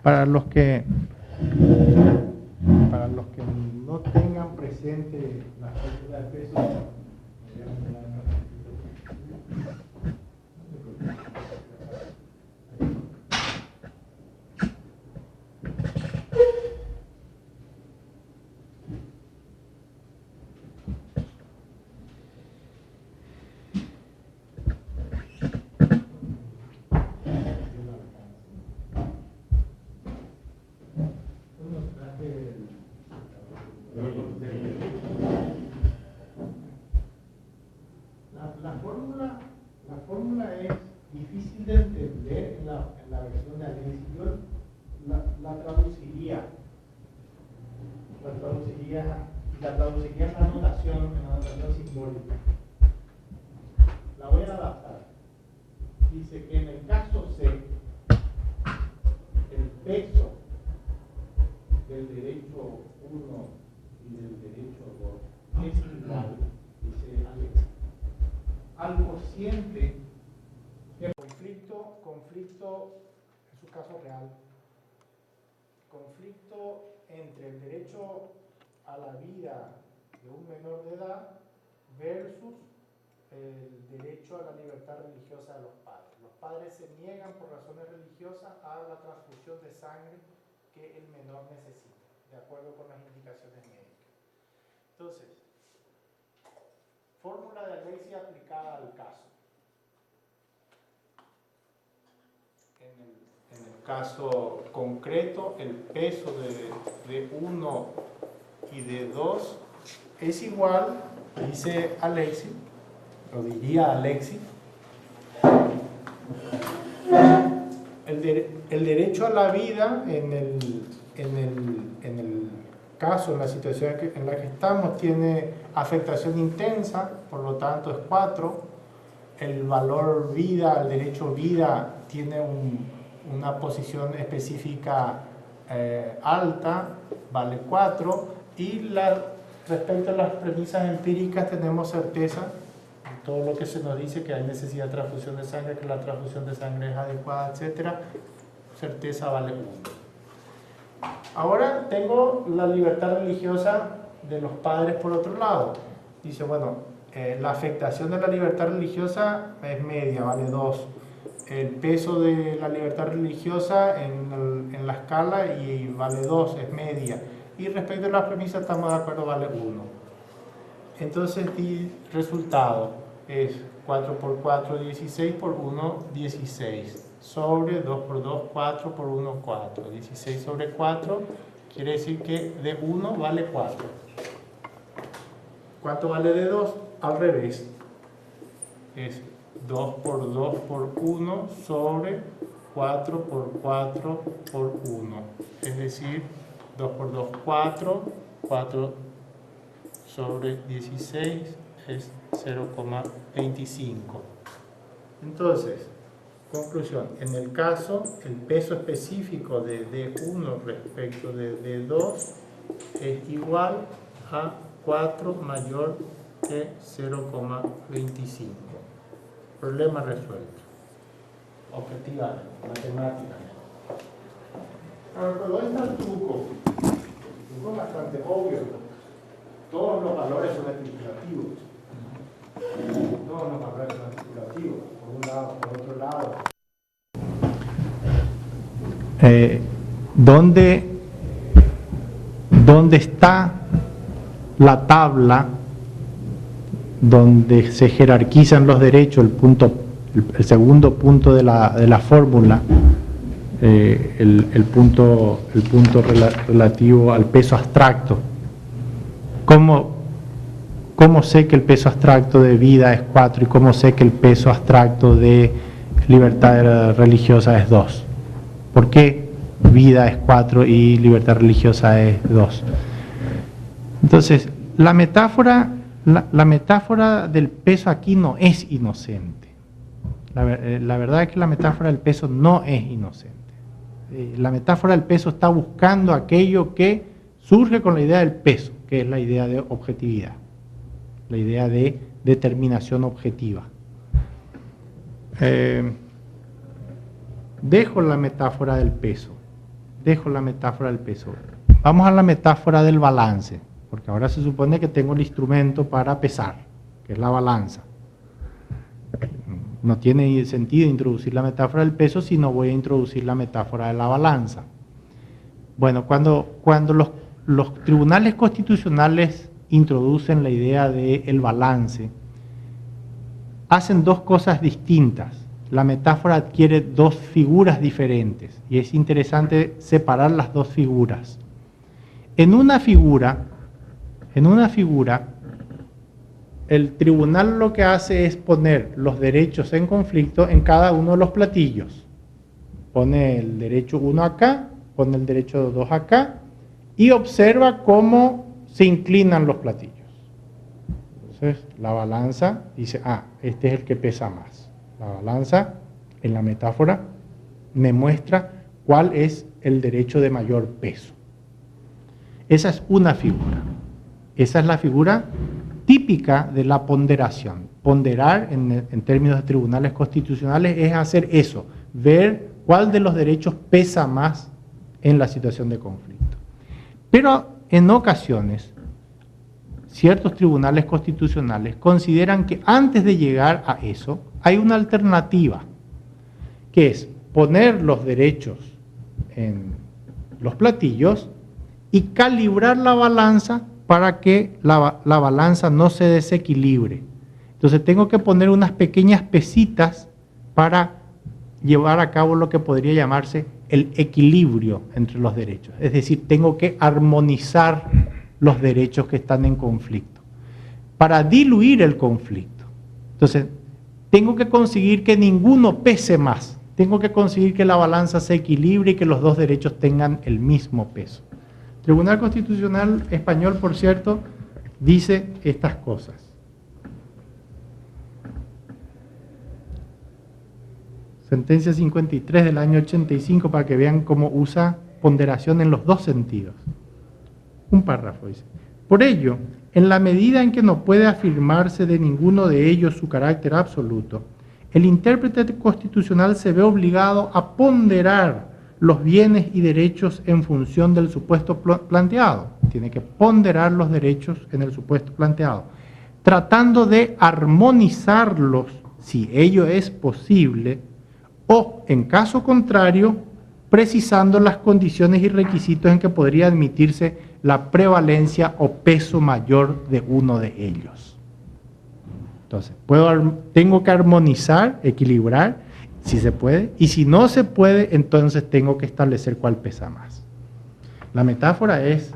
Para los que no tengan presente la fórmula de peso, la fórmula es difícil de entender en la versión de Alexis. Yo la traduciría en la notación simbólica. La voy a adaptar. Dice que en el caso C, el peso del derecho 1 y del derecho 2 es igual, dice Alexis, al cociente de conflicto en su caso real, conflicto entre el derecho a la vida de un menor de edad versus el derecho a la libertad religiosa de los padres. Los padres se niegan por razones religiosas a la transfusión de sangre que el menor necesita, de acuerdo con las indicaciones médicas. Entonces, fórmula de Alexis aplicada al caso. En el caso concreto, el peso de 1 y de 2 es igual, dice Alexis, lo diría Alexis, el derecho a la vida en el caso, en la situación en la que estamos, tiene afectación intensa, por lo tanto es 4. El valor vida, el derecho vida, tiene una posición específica alta, vale 4. Y respecto a las premisas empíricas tenemos certeza, todo lo que se nos dice que hay necesidad de transfusión de sangre, que la transfusión de sangre es adecuada, etc. Certeza vale 1. Ahora tengo la libertad religiosa de los padres por otro lado. Dice, bueno, la afectación de la libertad religiosa es media, vale 2. El peso de la libertad religiosa en la escala y vale 2, es media. Y respecto a las premisas estamos de acuerdo, vale 1. Entonces el resultado es 4 por 4, 16 por 1, 16. Sobre 2 por 2, 4 por 1, 4. 16 sobre 4 quiere decir que de 1 vale 4. ¿Cuánto vale de 2? Al revés. Es 2 por 2 por 1 sobre 4 por 4 por 1. Es decir, 2 por 2, 4. 4 sobre 16 es 0,25. Entonces, conclusión, en el caso, el peso específico de D1 respecto de D2 es igual a 4 mayor que 0,25. Problema resuelto. Objetivamente, matemáticamente. Ahora, pero ¿dónde está el truco? El truco es bastante obvio. Todos los valores son especulativos. Todos los valores son especulativos. Por un lado, por otro lado. ¿Dónde está la tabla donde se jerarquizan los derechos? El segundo punto de la fórmula, el punto relativo al peso abstracto. ¿Cómo sé que el peso abstracto de vida es 4 y cómo sé que el peso abstracto de libertad religiosa es 2? ¿Por qué vida es 4 y libertad religiosa es 2? Entonces, la metáfora del peso aquí no es inocente. La verdad es que la metáfora del peso no es inocente. La metáfora del peso está buscando aquello que surge con la idea del peso, que es la idea de objetividad, la idea de determinación objetiva. Dejo la metáfora del peso. dejo la metáfora del peso. Vamos a la metáfora del balance, porque ahora se supone que tengo el instrumento para pesar, que es la balanza. No tiene sentido introducir la metáfora del peso si no voy a introducir la metáfora de la balanza. Bueno, cuando los tribunales constitucionales introducen la idea del balance, hacen dos cosas distintas. La metáfora adquiere dos figuras diferentes y es interesante separar las dos figuras. En una figura, el tribunal lo que hace es poner los derechos en conflicto en cada uno de los platillos. Pone el derecho 1 acá, pone el derecho 2 acá y observa cómo se inclinan los platillos. Entonces la balanza dice, este es el que pesa más. La balanza, en la metáfora, me muestra cuál es el derecho de mayor peso. Esa es una figura. Esa es la figura típica de la ponderación. Ponderar, en términos de tribunales constitucionales, es hacer eso, ver cuál de los derechos pesa más en la situación de conflicto. Pero en ocasiones, ciertos tribunales constitucionales consideran que antes de llegar a eso, hay una alternativa, que es poner los derechos en los platillos y calibrar la balanza para que la balanza no se desequilibre. Entonces tengo que poner unas pequeñas pesitas para llevar a cabo lo que podría llamarse el equilibrio entre los derechos. Es decir, tengo que armonizar los derechos que están en conflicto para diluir el conflicto. Entonces, tengo que conseguir que ninguno pese más. Tengo que conseguir que la balanza se equilibre y que los dos derechos tengan el mismo peso. El Tribunal Constitucional Español, por cierto, dice estas cosas. Sentencia 53 del año 85, para que vean cómo usa ponderación en los dos sentidos. Un párrafo dice: por ello, en la medida en que no puede afirmarse de ninguno de ellos su carácter absoluto, el intérprete constitucional se ve obligado a ponderar los bienes y derechos en función del supuesto planteado. Tiene que ponderar los derechos en el supuesto planteado, tratando de armonizarlos, si ello es posible, o, en caso contrario, precisando las condiciones y requisitos en que podría admitirse la prevalencia o peso mayor de uno de ellos. Entonces, tengo que armonizar, equilibrar, si se puede, y si no se puede, entonces tengo que establecer cuál pesa más. La metáfora es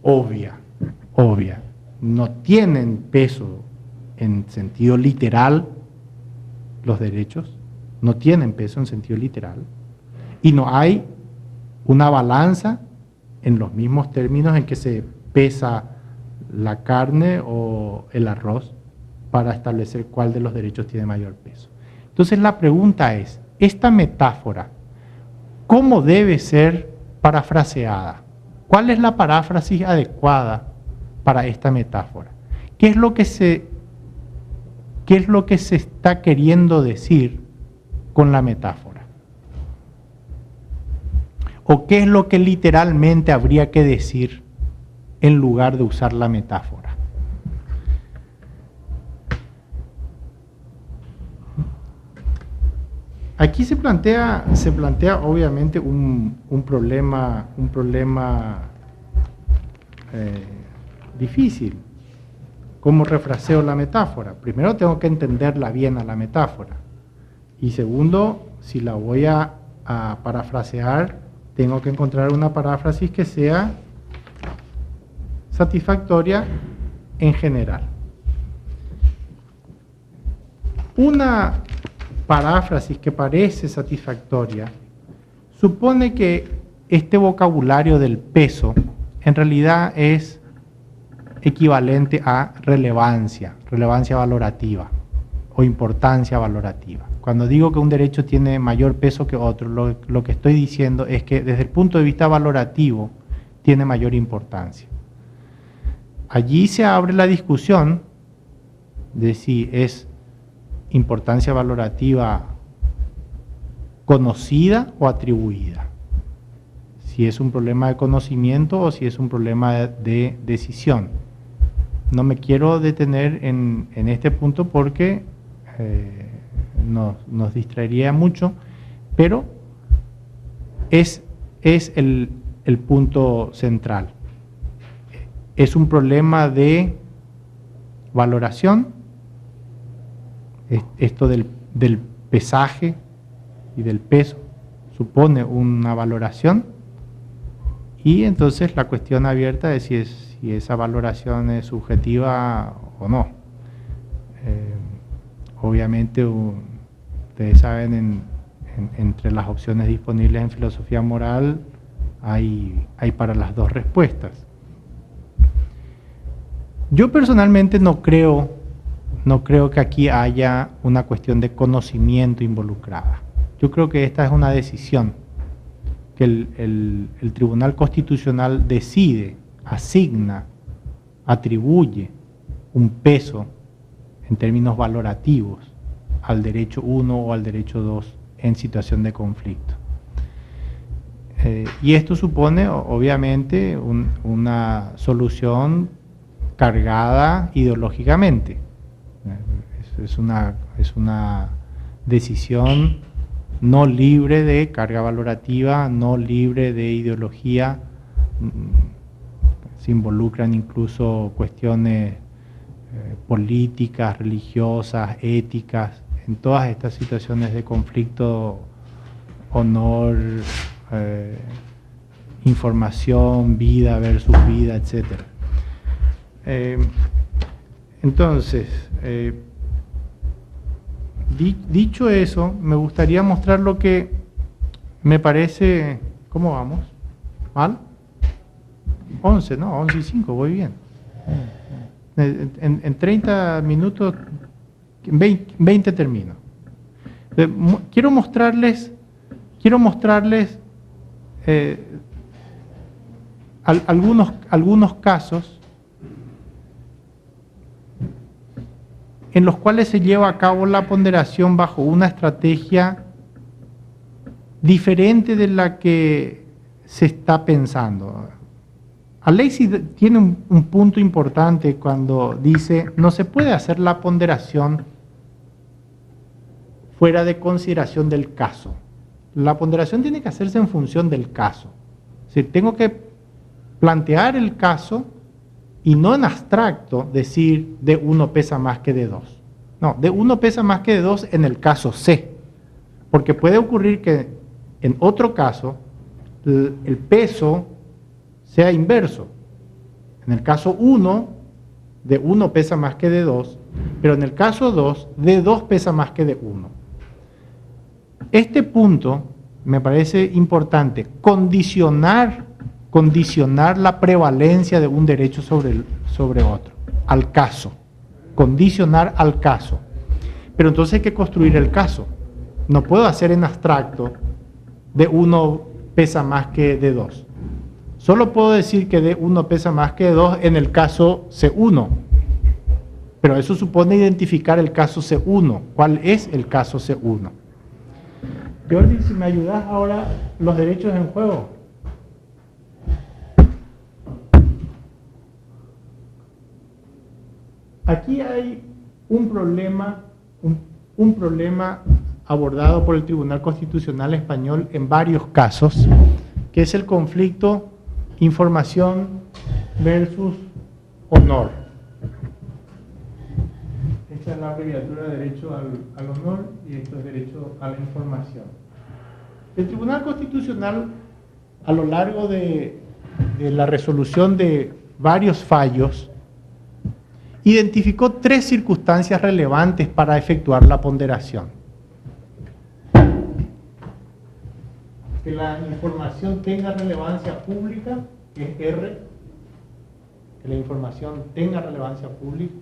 obvia. No tienen peso en sentido literal los derechos, no tienen peso en sentido literal, y no hay una balanza en los mismos términos en que se pesa la carne o el arroz para establecer cuál de los derechos tiene mayor peso. Entonces la pregunta es, esta metáfora, ¿cómo debe ser parafraseada? ¿Cuál es la paráfrasis adecuada para esta metáfora? ¿Qué es lo que se está queriendo decir con la metáfora? ¿O qué es lo que literalmente habría que decir en lugar de usar la metáfora? Aquí se plantea obviamente un problema difícil. ¿Cómo refraseo la metáfora? Primero tengo que entenderla bien a la metáfora. Y segundo, si la voy a parafrasear, tengo que encontrar una paráfrasis que sea satisfactoria en general. Una paráfrasis que parece satisfactoria supone que este vocabulario del peso en realidad es equivalente a relevancia valorativa o importancia valorativa. Cuando digo que un derecho tiene mayor peso que otro, lo que estoy diciendo es que desde el punto de vista valorativo tiene mayor importancia. Allí se abre la discusión de si es importancia valorativa conocida o atribuida. Si es un problema de conocimiento o si es un problema de decisión. No me quiero detener en este punto porque nos distraería mucho, pero es el punto central. Es un problema de valoración, esto del pesaje y del peso supone una valoración, y entonces la cuestión abierta es si esa valoración es subjetiva o no. Obviamente ustedes saben, entre las opciones disponibles en filosofía moral hay para las dos respuestas. Yo personalmente no creo que aquí haya una cuestión de conocimiento involucrada. Yo creo que esta es una decisión que el Tribunal Constitucional decide, asigna, atribuye un peso en términos valorativos al derecho 1 o al derecho 2 en situación de conflicto. Y esto supone obviamente una solución cargada ideológicamente. Es una decisión no libre de carga valorativa, no libre de ideología. Se involucran incluso cuestiones políticas, religiosas, éticas, en todas estas situaciones de conflicto, honor, información, vida versus vida, etc. Entonces, dicho eso, me gustaría mostrar lo que me parece. ¿Cómo vamos? ¿Mal? 11, ¿no? 11 y 5, voy bien. En 30 minutos, 20 termino. Quiero mostrarles algunos casos en los cuales se lleva a cabo la ponderación bajo una estrategia diferente de la que se está pensando. Aleixi tiene un punto importante cuando dice: no se puede hacer la ponderación fuera de consideración del caso. La ponderación tiene que hacerse en función del caso. Es decir, tengo que plantear el caso y no en abstracto decir de 1 pesa más que de 2. No, de 1 pesa más que de 2 en el caso C. Porque puede ocurrir que en otro caso el peso sea inverso. En el caso 1, de 1 pesa más que de 2, pero en el caso 2, de 2 pesa más que de 1. Este punto me parece importante, condicionar la prevalencia de un derecho sobre otro, al caso, condicionar al caso. Pero entonces hay que construir el caso. No puedo hacer en abstracto de 1 pesa más que de 2. Solo puedo decir que de 1 pesa más que de 2 en el caso C1. Pero eso supone identificar el caso C1. ¿Cuál es el caso C1? Jordi, si me ayudas ahora, los derechos en juego. Aquí hay un problema abordado por el Tribunal Constitucional Español en varios casos, que es el conflicto información versus honor. Esta es la abreviatura de derecho al honor y esto es derecho a la información. El Tribunal Constitucional, a lo largo de la resolución de varios fallos, identificó 3 circunstancias relevantes para efectuar la ponderación. Que la información tenga relevancia pública, que es R, que la información tenga relevancia pública,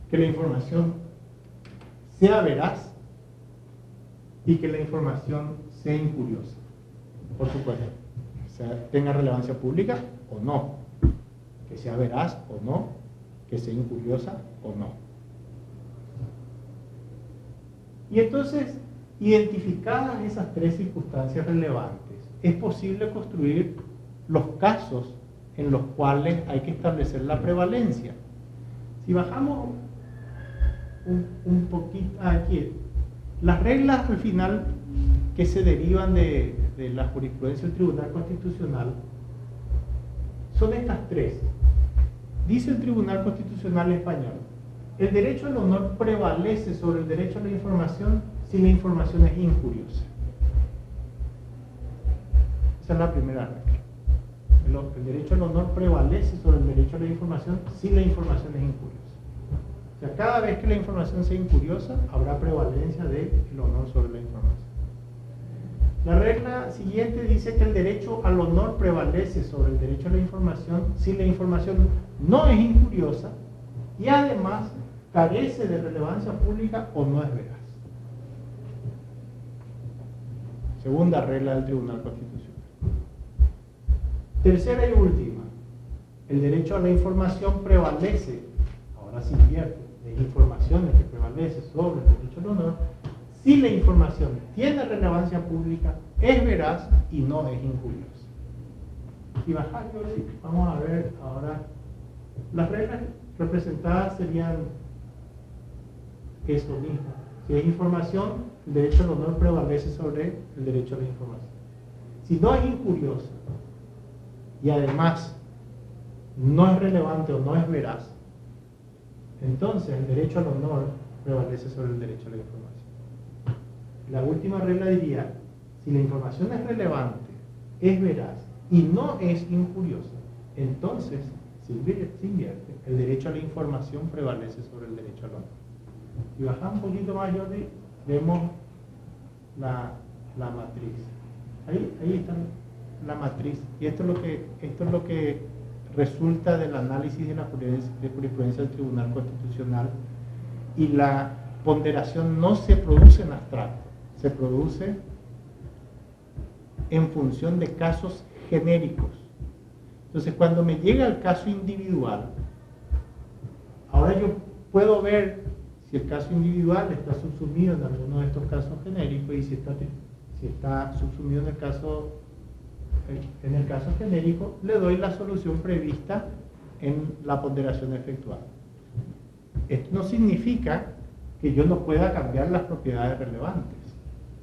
que la información sea veraz y que la información sea incuriosa. Por supuesto, tenga relevancia pública o no, que sea veraz o no, que sea incuriosa o no. Y entonces, Identificadas esas tres circunstancias relevantes, es posible construir los casos en los cuales hay que establecer la prevalencia. Si bajamos un poquito aquí, las reglas al final que se derivan de la jurisprudencia del Tribunal Constitucional son estas tres. Dice el Tribunal Constitucional Español: el derecho al honor prevalece sobre el derecho a la información si la información es injuriosa. Esa es la primera regla. El derecho al honor prevalece sobre el derecho a la información si la información es injuriosa. O sea, cada vez que la información sea injuriosa, habrá prevalencia del honor sobre la información. La regla siguiente dice que el derecho al honor prevalece sobre el derecho a la información si la información no es injuriosa y además carece de relevancia pública o no es veraz. Segunda regla del Tribunal Constitucional. Tercera y última, el derecho a la información prevalece, ahora se invierte, de informaciones que prevalece sobre el derecho al honor, si la información tiene relevancia pública, es veraz y no es injuriosa. Y bajar, vamos a ver ahora, las reglas representadas serían eso mismo. Si es información, el derecho al honor prevalece sobre el derecho a la información. Si no es injuriosa y además no es relevante o no es veraz, entonces el derecho al honor prevalece sobre el derecho a la información. La última regla diría: si la información es relevante, es veraz y no es injuriosa, entonces se invierte, el derecho a la información prevalece sobre el derecho al honor. Y bajamos un poquito más, Jordi, vemos la matriz. Ahí está la matriz. Y esto es lo que resulta del análisis de la jurisprudencia del Tribunal Constitucional. Y la ponderación no se produce en abstracto, se produce en función de casos genéricos. Entonces, cuando me llega el caso individual, ahora yo puedo ver si el caso individual está subsumido en alguno de estos casos genéricos y si está subsumido en el caso genérico, le doy la solución prevista en la ponderación efectuada. Esto no significa que yo no pueda cambiar las propiedades relevantes.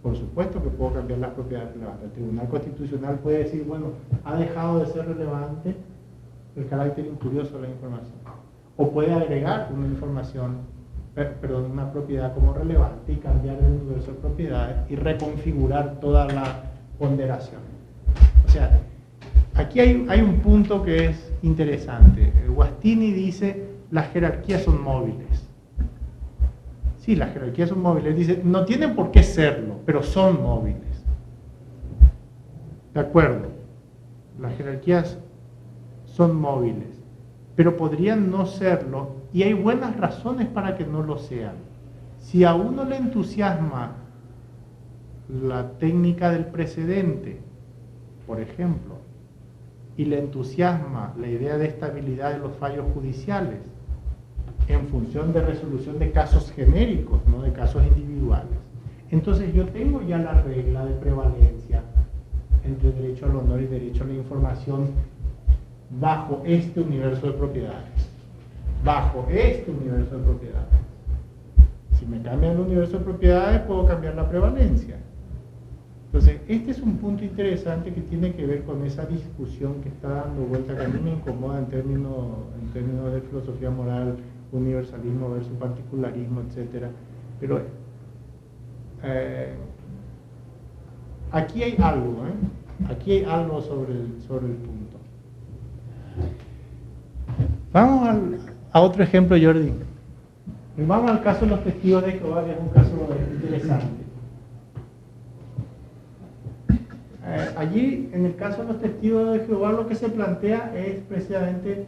Por supuesto que puedo cambiar las propiedades relevantes. El Tribunal Constitucional puede decir, bueno, ha dejado de ser relevante el carácter injurioso de la información. O puede agregar una propiedad como relevante y cambiar el universo de propiedades y reconfigurar toda la ponderación. O sea, aquí hay un punto que es interesante. Guastini dice, las jerarquías son móviles. Sí, las jerarquías son móviles. Dice, no tienen por qué serlo, pero son móviles. De acuerdo, las jerarquías son móviles, pero podrían no serlo y hay buenas razones para que no lo sean. Si a uno le entusiasma la técnica del precedente, por ejemplo, y le entusiasma la idea de estabilidad de los fallos judiciales en función de resolución de casos genéricos, no de casos individuales, entonces yo tengo ya la regla de prevalencia entre derecho al honor y derecho a la información bajo este universo de propiedades. Bajo este universo de propiedades. Si me cambian el universo de propiedades, puedo cambiar la prevalencia. Entonces, este es un punto interesante que tiene que ver con esa discusión que está dando vuelta, que a mí me incomoda en términos de filosofía moral, universalismo versus particularismo, etc. Pero aquí hay algo, aquí hay algo sobre el punto. Vamos a otro ejemplo, Jordi. Vamos al caso de los testigos de Jehová, que es un caso interesante. Allí, en el caso de los testigos de Jehová, lo que se plantea es precisamente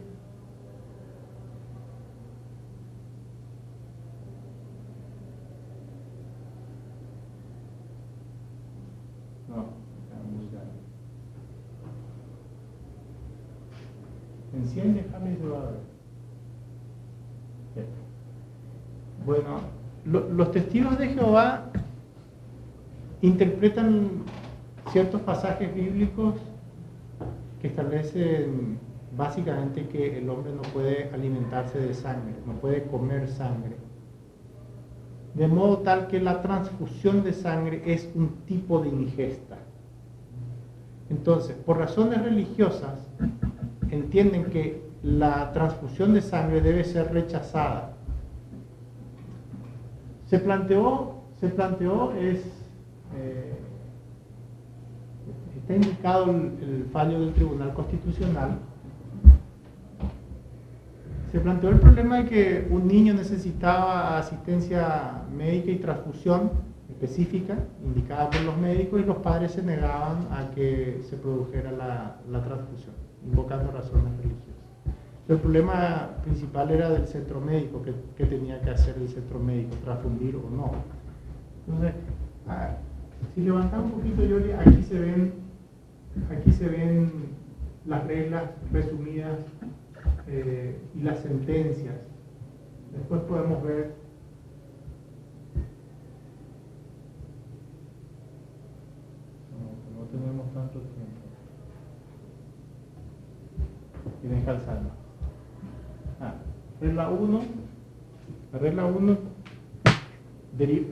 enciende, déjame y se va a ver. Bueno, los testigos de Jehová interpretan ciertos pasajes bíblicos que establecen básicamente que el hombre no puede alimentarse de sangre, no puede comer sangre. De modo tal que la transfusión de sangre es un tipo de ingesta. Entonces, por razones religiosas, entienden que la transfusión de sangre debe ser rechazada. Se planteó está indicado el fallo del Tribunal Constitucional. Se planteó el problema de que un niño necesitaba asistencia médica y transfusión específica, indicada por los médicos, y los padres se negaban a que se produjera la transfusión, invocando razones religiosas. El problema principal era del centro médico, que tenía que hacer el centro médico, transfundir o no. Entonces, si levantamos un poquito, Yoli, aquí se ven las reglas resumidas y las sentencias. Después podemos ver no tenemos tanto tiempo. Tienes calzando. Regla 1. La regla 1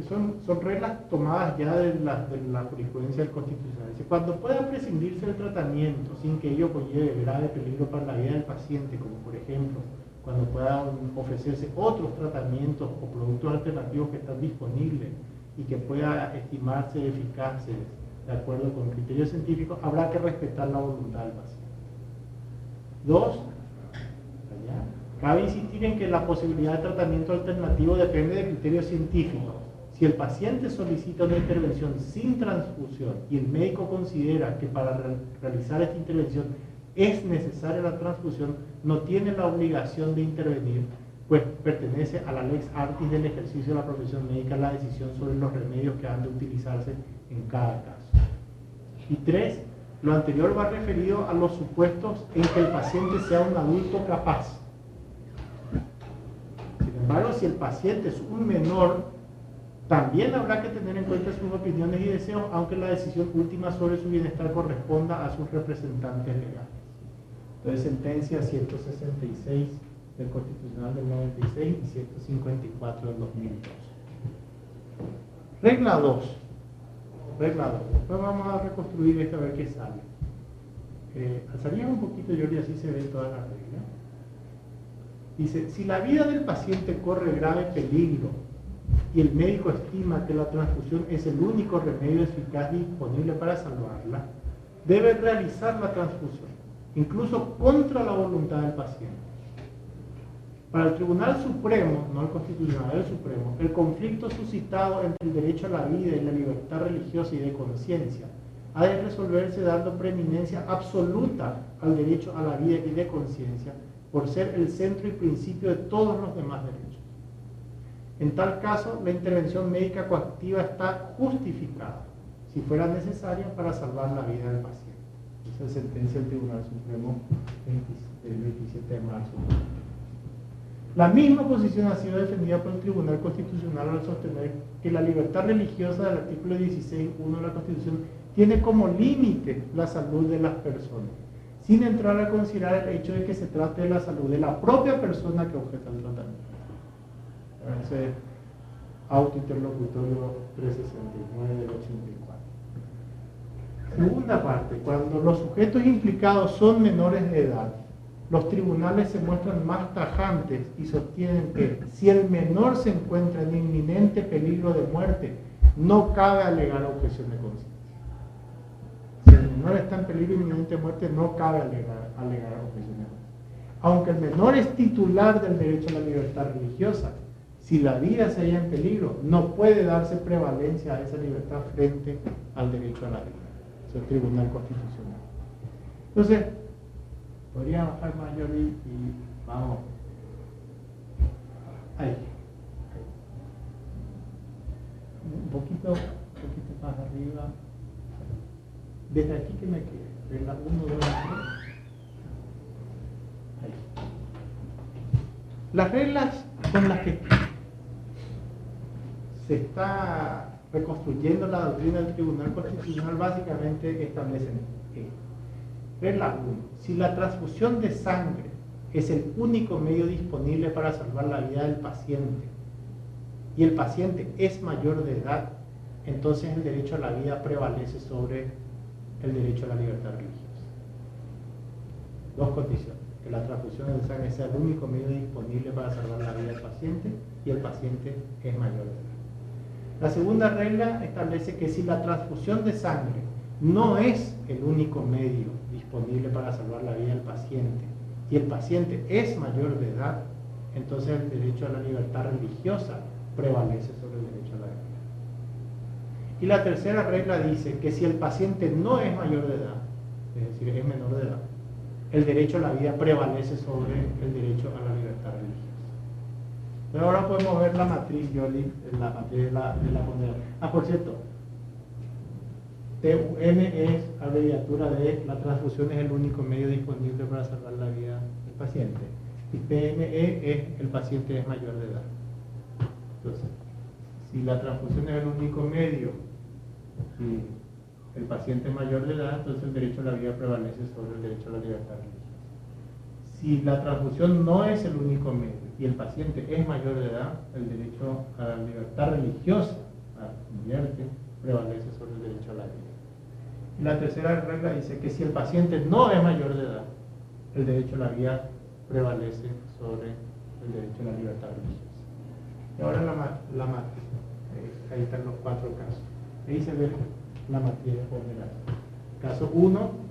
son reglas tomadas ya de la jurisprudencia del Constitucional. Dice, cuando pueda prescindirse del tratamiento sin que ello conlleve grave peligro para la vida del paciente, como por ejemplo, cuando puedan ofrecerse otros tratamientos o productos alternativos que están disponibles y que pueda estimarse eficaces de acuerdo con criterios científicos, habrá que respetar la voluntad del paciente. 2. Cabe insistir en que la posibilidad de tratamiento alternativo depende de criterios científicos. Si el paciente solicita una intervención sin transfusión y el médico considera que para realizar esta intervención es necesaria la transfusión, no tiene la obligación de intervenir, pues pertenece a la lex artis del ejercicio de la profesión médica la decisión sobre los remedios que han de utilizarse en cada caso. Y 3. Lo anterior va referido a los supuestos en que el paciente sea un adulto capaz. Sin embargo, si el paciente es un menor, también habrá que tener en cuenta sus opiniones y deseos, aunque la decisión última sobre su bienestar corresponda a sus representantes legales. Entonces, sentencia 166 del Constitucional del 96 y 154 del 2002. Regla 2. Después vamos a reconstruir esto a ver qué sale. Alzaríamos un poquito, Jordi, así se ven todas las reglas. Dice, si la vida del paciente corre grave peligro y el médico estima que la transfusión es el único remedio eficaz disponible para salvarla, debe realizar la transfusión, incluso contra la voluntad del paciente. Para el Tribunal Supremo, no el Constitucional, el Supremo, el conflicto suscitado entre el derecho a la vida y la libertad religiosa y de conciencia ha de resolverse dando preeminencia absoluta al derecho a la vida y de conciencia, por ser el centro y principio de todos los demás derechos. En tal caso, la intervención médica coactiva está justificada, si fuera necesaria, para salvar la vida del paciente. Esa es sentencia del Tribunal Supremo del 27 de marzo. La misma posición ha sido defendida por el Tribunal Constitucional al sostener que la libertad religiosa del artículo 16.1 de la Constitución tiene como límite la salud de las personas, sin entrar a considerar el hecho de que se trate de la salud de la propia persona que objeta el tratamiento. Ese auto interlocutorio 369 del 84. Segunda parte, cuando los sujetos implicados son menores de edad, los tribunales se muestran más tajantes y sostienen que si el menor se encuentra en inminente peligro de muerte, no cabe alegar objeción de conciencia. Si el menor está en peligro de inminente muerte, no cabe alegar objeción de conciencia. Aunque el menor es titular del derecho a la libertad religiosa, si la vida se halla en peligro, no puede darse prevalencia a esa libertad frente al derecho a la vida. Es el Tribunal Constitucional. Entonces, podría bajar más, Jordi, y vamos. Ahí. Un poquito más arriba. Desde aquí que me quede. Regla 1, 2, 3. Ahí. Las reglas con las que se está reconstruyendo la doctrina del Tribunal Constitucional, básicamente establecen que, regla 1, si la transfusión de sangre es el único medio disponible para salvar la vida del paciente y el paciente es mayor de edad, entonces el derecho a la vida prevalece sobre el derecho a la libertad religiosa. Dos condiciones: que la transfusión de sangre sea el único medio disponible para salvar la vida del paciente y el paciente es mayor de edad. La segunda regla establece que si la transfusión de sangre no es el único medio disponible para salvar la vida del paciente y el paciente es mayor de edad, entonces el derecho a la libertad religiosa prevalece sobre el derecho a la vida. Y la tercera regla dice que si el paciente no es mayor de edad, es decir, es menor de edad, el derecho a la vida prevalece sobre el derecho a la libertad religiosa. Pero ahora podemos ver la matriz, Yoli, la matriz de la ponderación. Por cierto, TUN es abreviatura de la transfusión es el único medio disponible para salvar la vida del paciente. Y PME es el paciente es mayor de edad. Entonces, si la transfusión es el único medio y el paciente es mayor de edad, entonces el derecho a la vida prevalece sobre el derecho a la libertad religiosa. Si la transfusión no es el único medio y el paciente es mayor de edad, el derecho a la libertad religiosa, prevalece sobre el derecho a la vida. Y la tercera regla dice que si el paciente no es mayor de edad, el derecho a la vida prevalece sobre el derecho a la libertad religiosa. Y ahora la matriz. Ahí están los 4 casos. Ahí se ve la matriz de ponderación. Caso 1,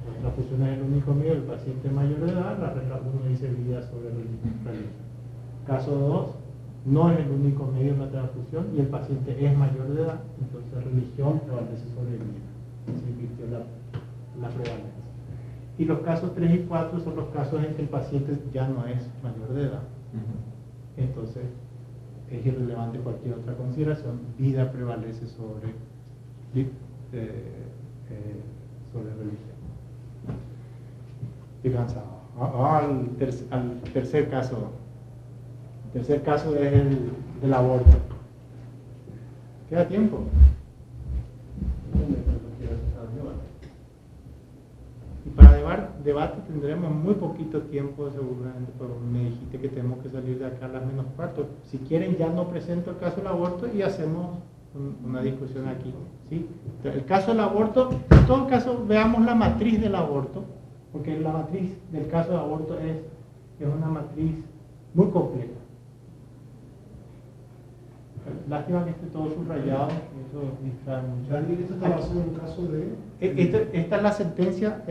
la transfusión es el único medio, el paciente mayor de edad, la regla 1 dice vida sobre religión. Caso 2, no es el único medio de la transfusión y el paciente es mayor de edad, entonces religión prevalece sobre vida. Se invirtió la prevalencia. Y los casos 3 y 4 son los casos en que el paciente ya no es mayor de edad. Entonces es irrelevante cualquier otra consideración, vida prevalece sobre religión. Estoy cansado. Al tercer caso. El tercer caso es el del aborto. ¿Queda tiempo? Y para debate tendremos muy poquito tiempo, seguramente, pero me dijiste que tenemos que salir de acá a las -4. Si quieren, ya no presento el caso del aborto y hacemos una discusión aquí, ¿sí? El caso del aborto, en todo caso, veamos la matriz del aborto, porque la matriz del caso del aborto es una matriz muy compleja. Lástima que esté todo subrayado, eso distrae mucho. ¿Esto está basado en un caso de...? Esta es la sentencia,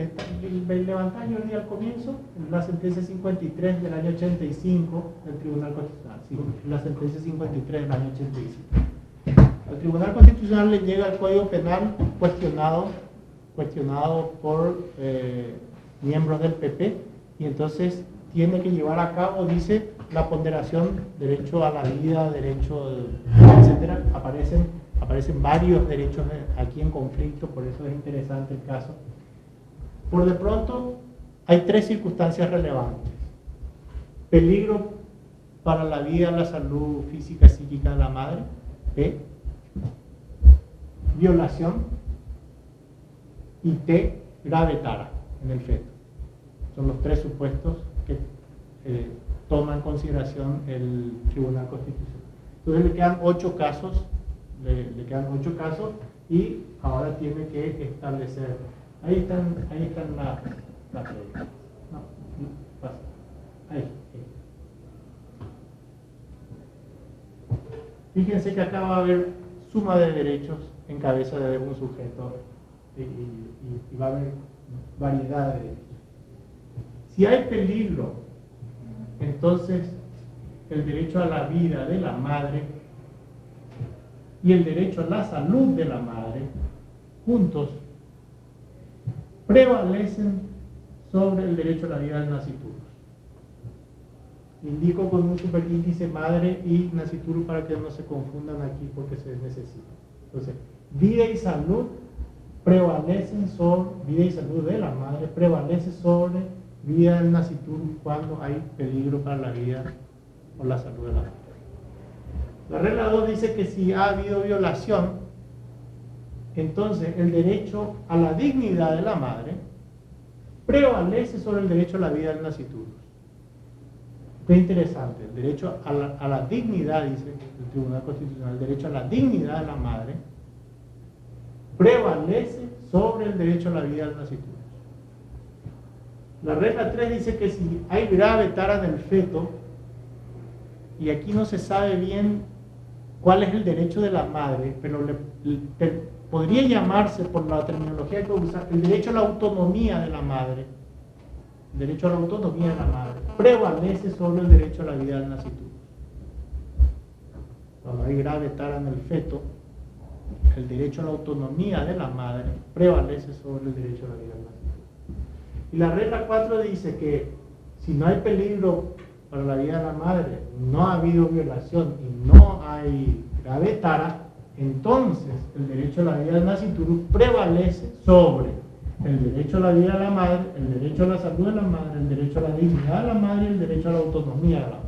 levantaba yo al comienzo, la sentencia 53 del año 85 del Tribunal Constitucional, sí, la sentencia 53 del año 85. Al Tribunal Constitucional le llega el Código Penal cuestionado por miembros del PP, y entonces tiene que llevar a cabo, dice, la ponderación, derecho a la vida, derecho, etcétera. Aparecen varios derechos aquí en conflicto, por eso es interesante el caso. Por de pronto, hay 3 circunstancias relevantes: peligro para la vida, la salud física y psíquica de la madre, P, violación, y T, grave tara en el feto. Son los 3 supuestos que toma en consideración el Tribunal Constitucional. Entonces le quedan 8 casos, y ahora tiene que establecer. Ahí están las reglas. No, pasa. Ahí. Fíjense que acá va a haber suma de derechos en cabeza de un sujeto y va a haber variedad de derechos. Si hay peligro, entonces el derecho a la vida de la madre y el derecho a la salud de la madre juntos prevalecen sobre el derecho a la vida del nascituro. Indico con un superíndice madre y nascituro para que no se confundan aquí porque se necesita. Entonces, vida y salud prevalecen sobre, vida y salud de la madre prevalece sobre vida del nascituro cuando hay peligro para la vida o la salud de la madre. La regla 2 dice que si ha habido violación, entonces el derecho a la dignidad de la madre prevalece sobre el derecho a la vida del nasciturus. Qué interesante, el derecho a la dignidad, dice el Tribunal Constitucional, el derecho a la dignidad de la madre prevalece sobre el derecho a la vida del nasciturus. La regla 3 dice que si hay grave tara del feto, y aquí no se sabe bien cuál es el derecho de la madre, pero podría llamarse, por la terminología que usa, el derecho a la autonomía de la madre. El derecho a la autonomía de la madre prevalece sobre el derecho a la vida del nasciturus. Cuando hay grave tara en el feto, el derecho a la autonomía de la madre prevalece sobre el derecho a la vida del nasciturus. Y la regla 4 dice que si no hay peligro para la vida de la madre, no ha habido violación y no hay grave tara, entonces el derecho a la vida del nasciturus prevalece sobre el derecho a la vida de la madre, el derecho a la salud de la madre, el derecho a la dignidad de la madre y el derecho a la autonomía de la madre.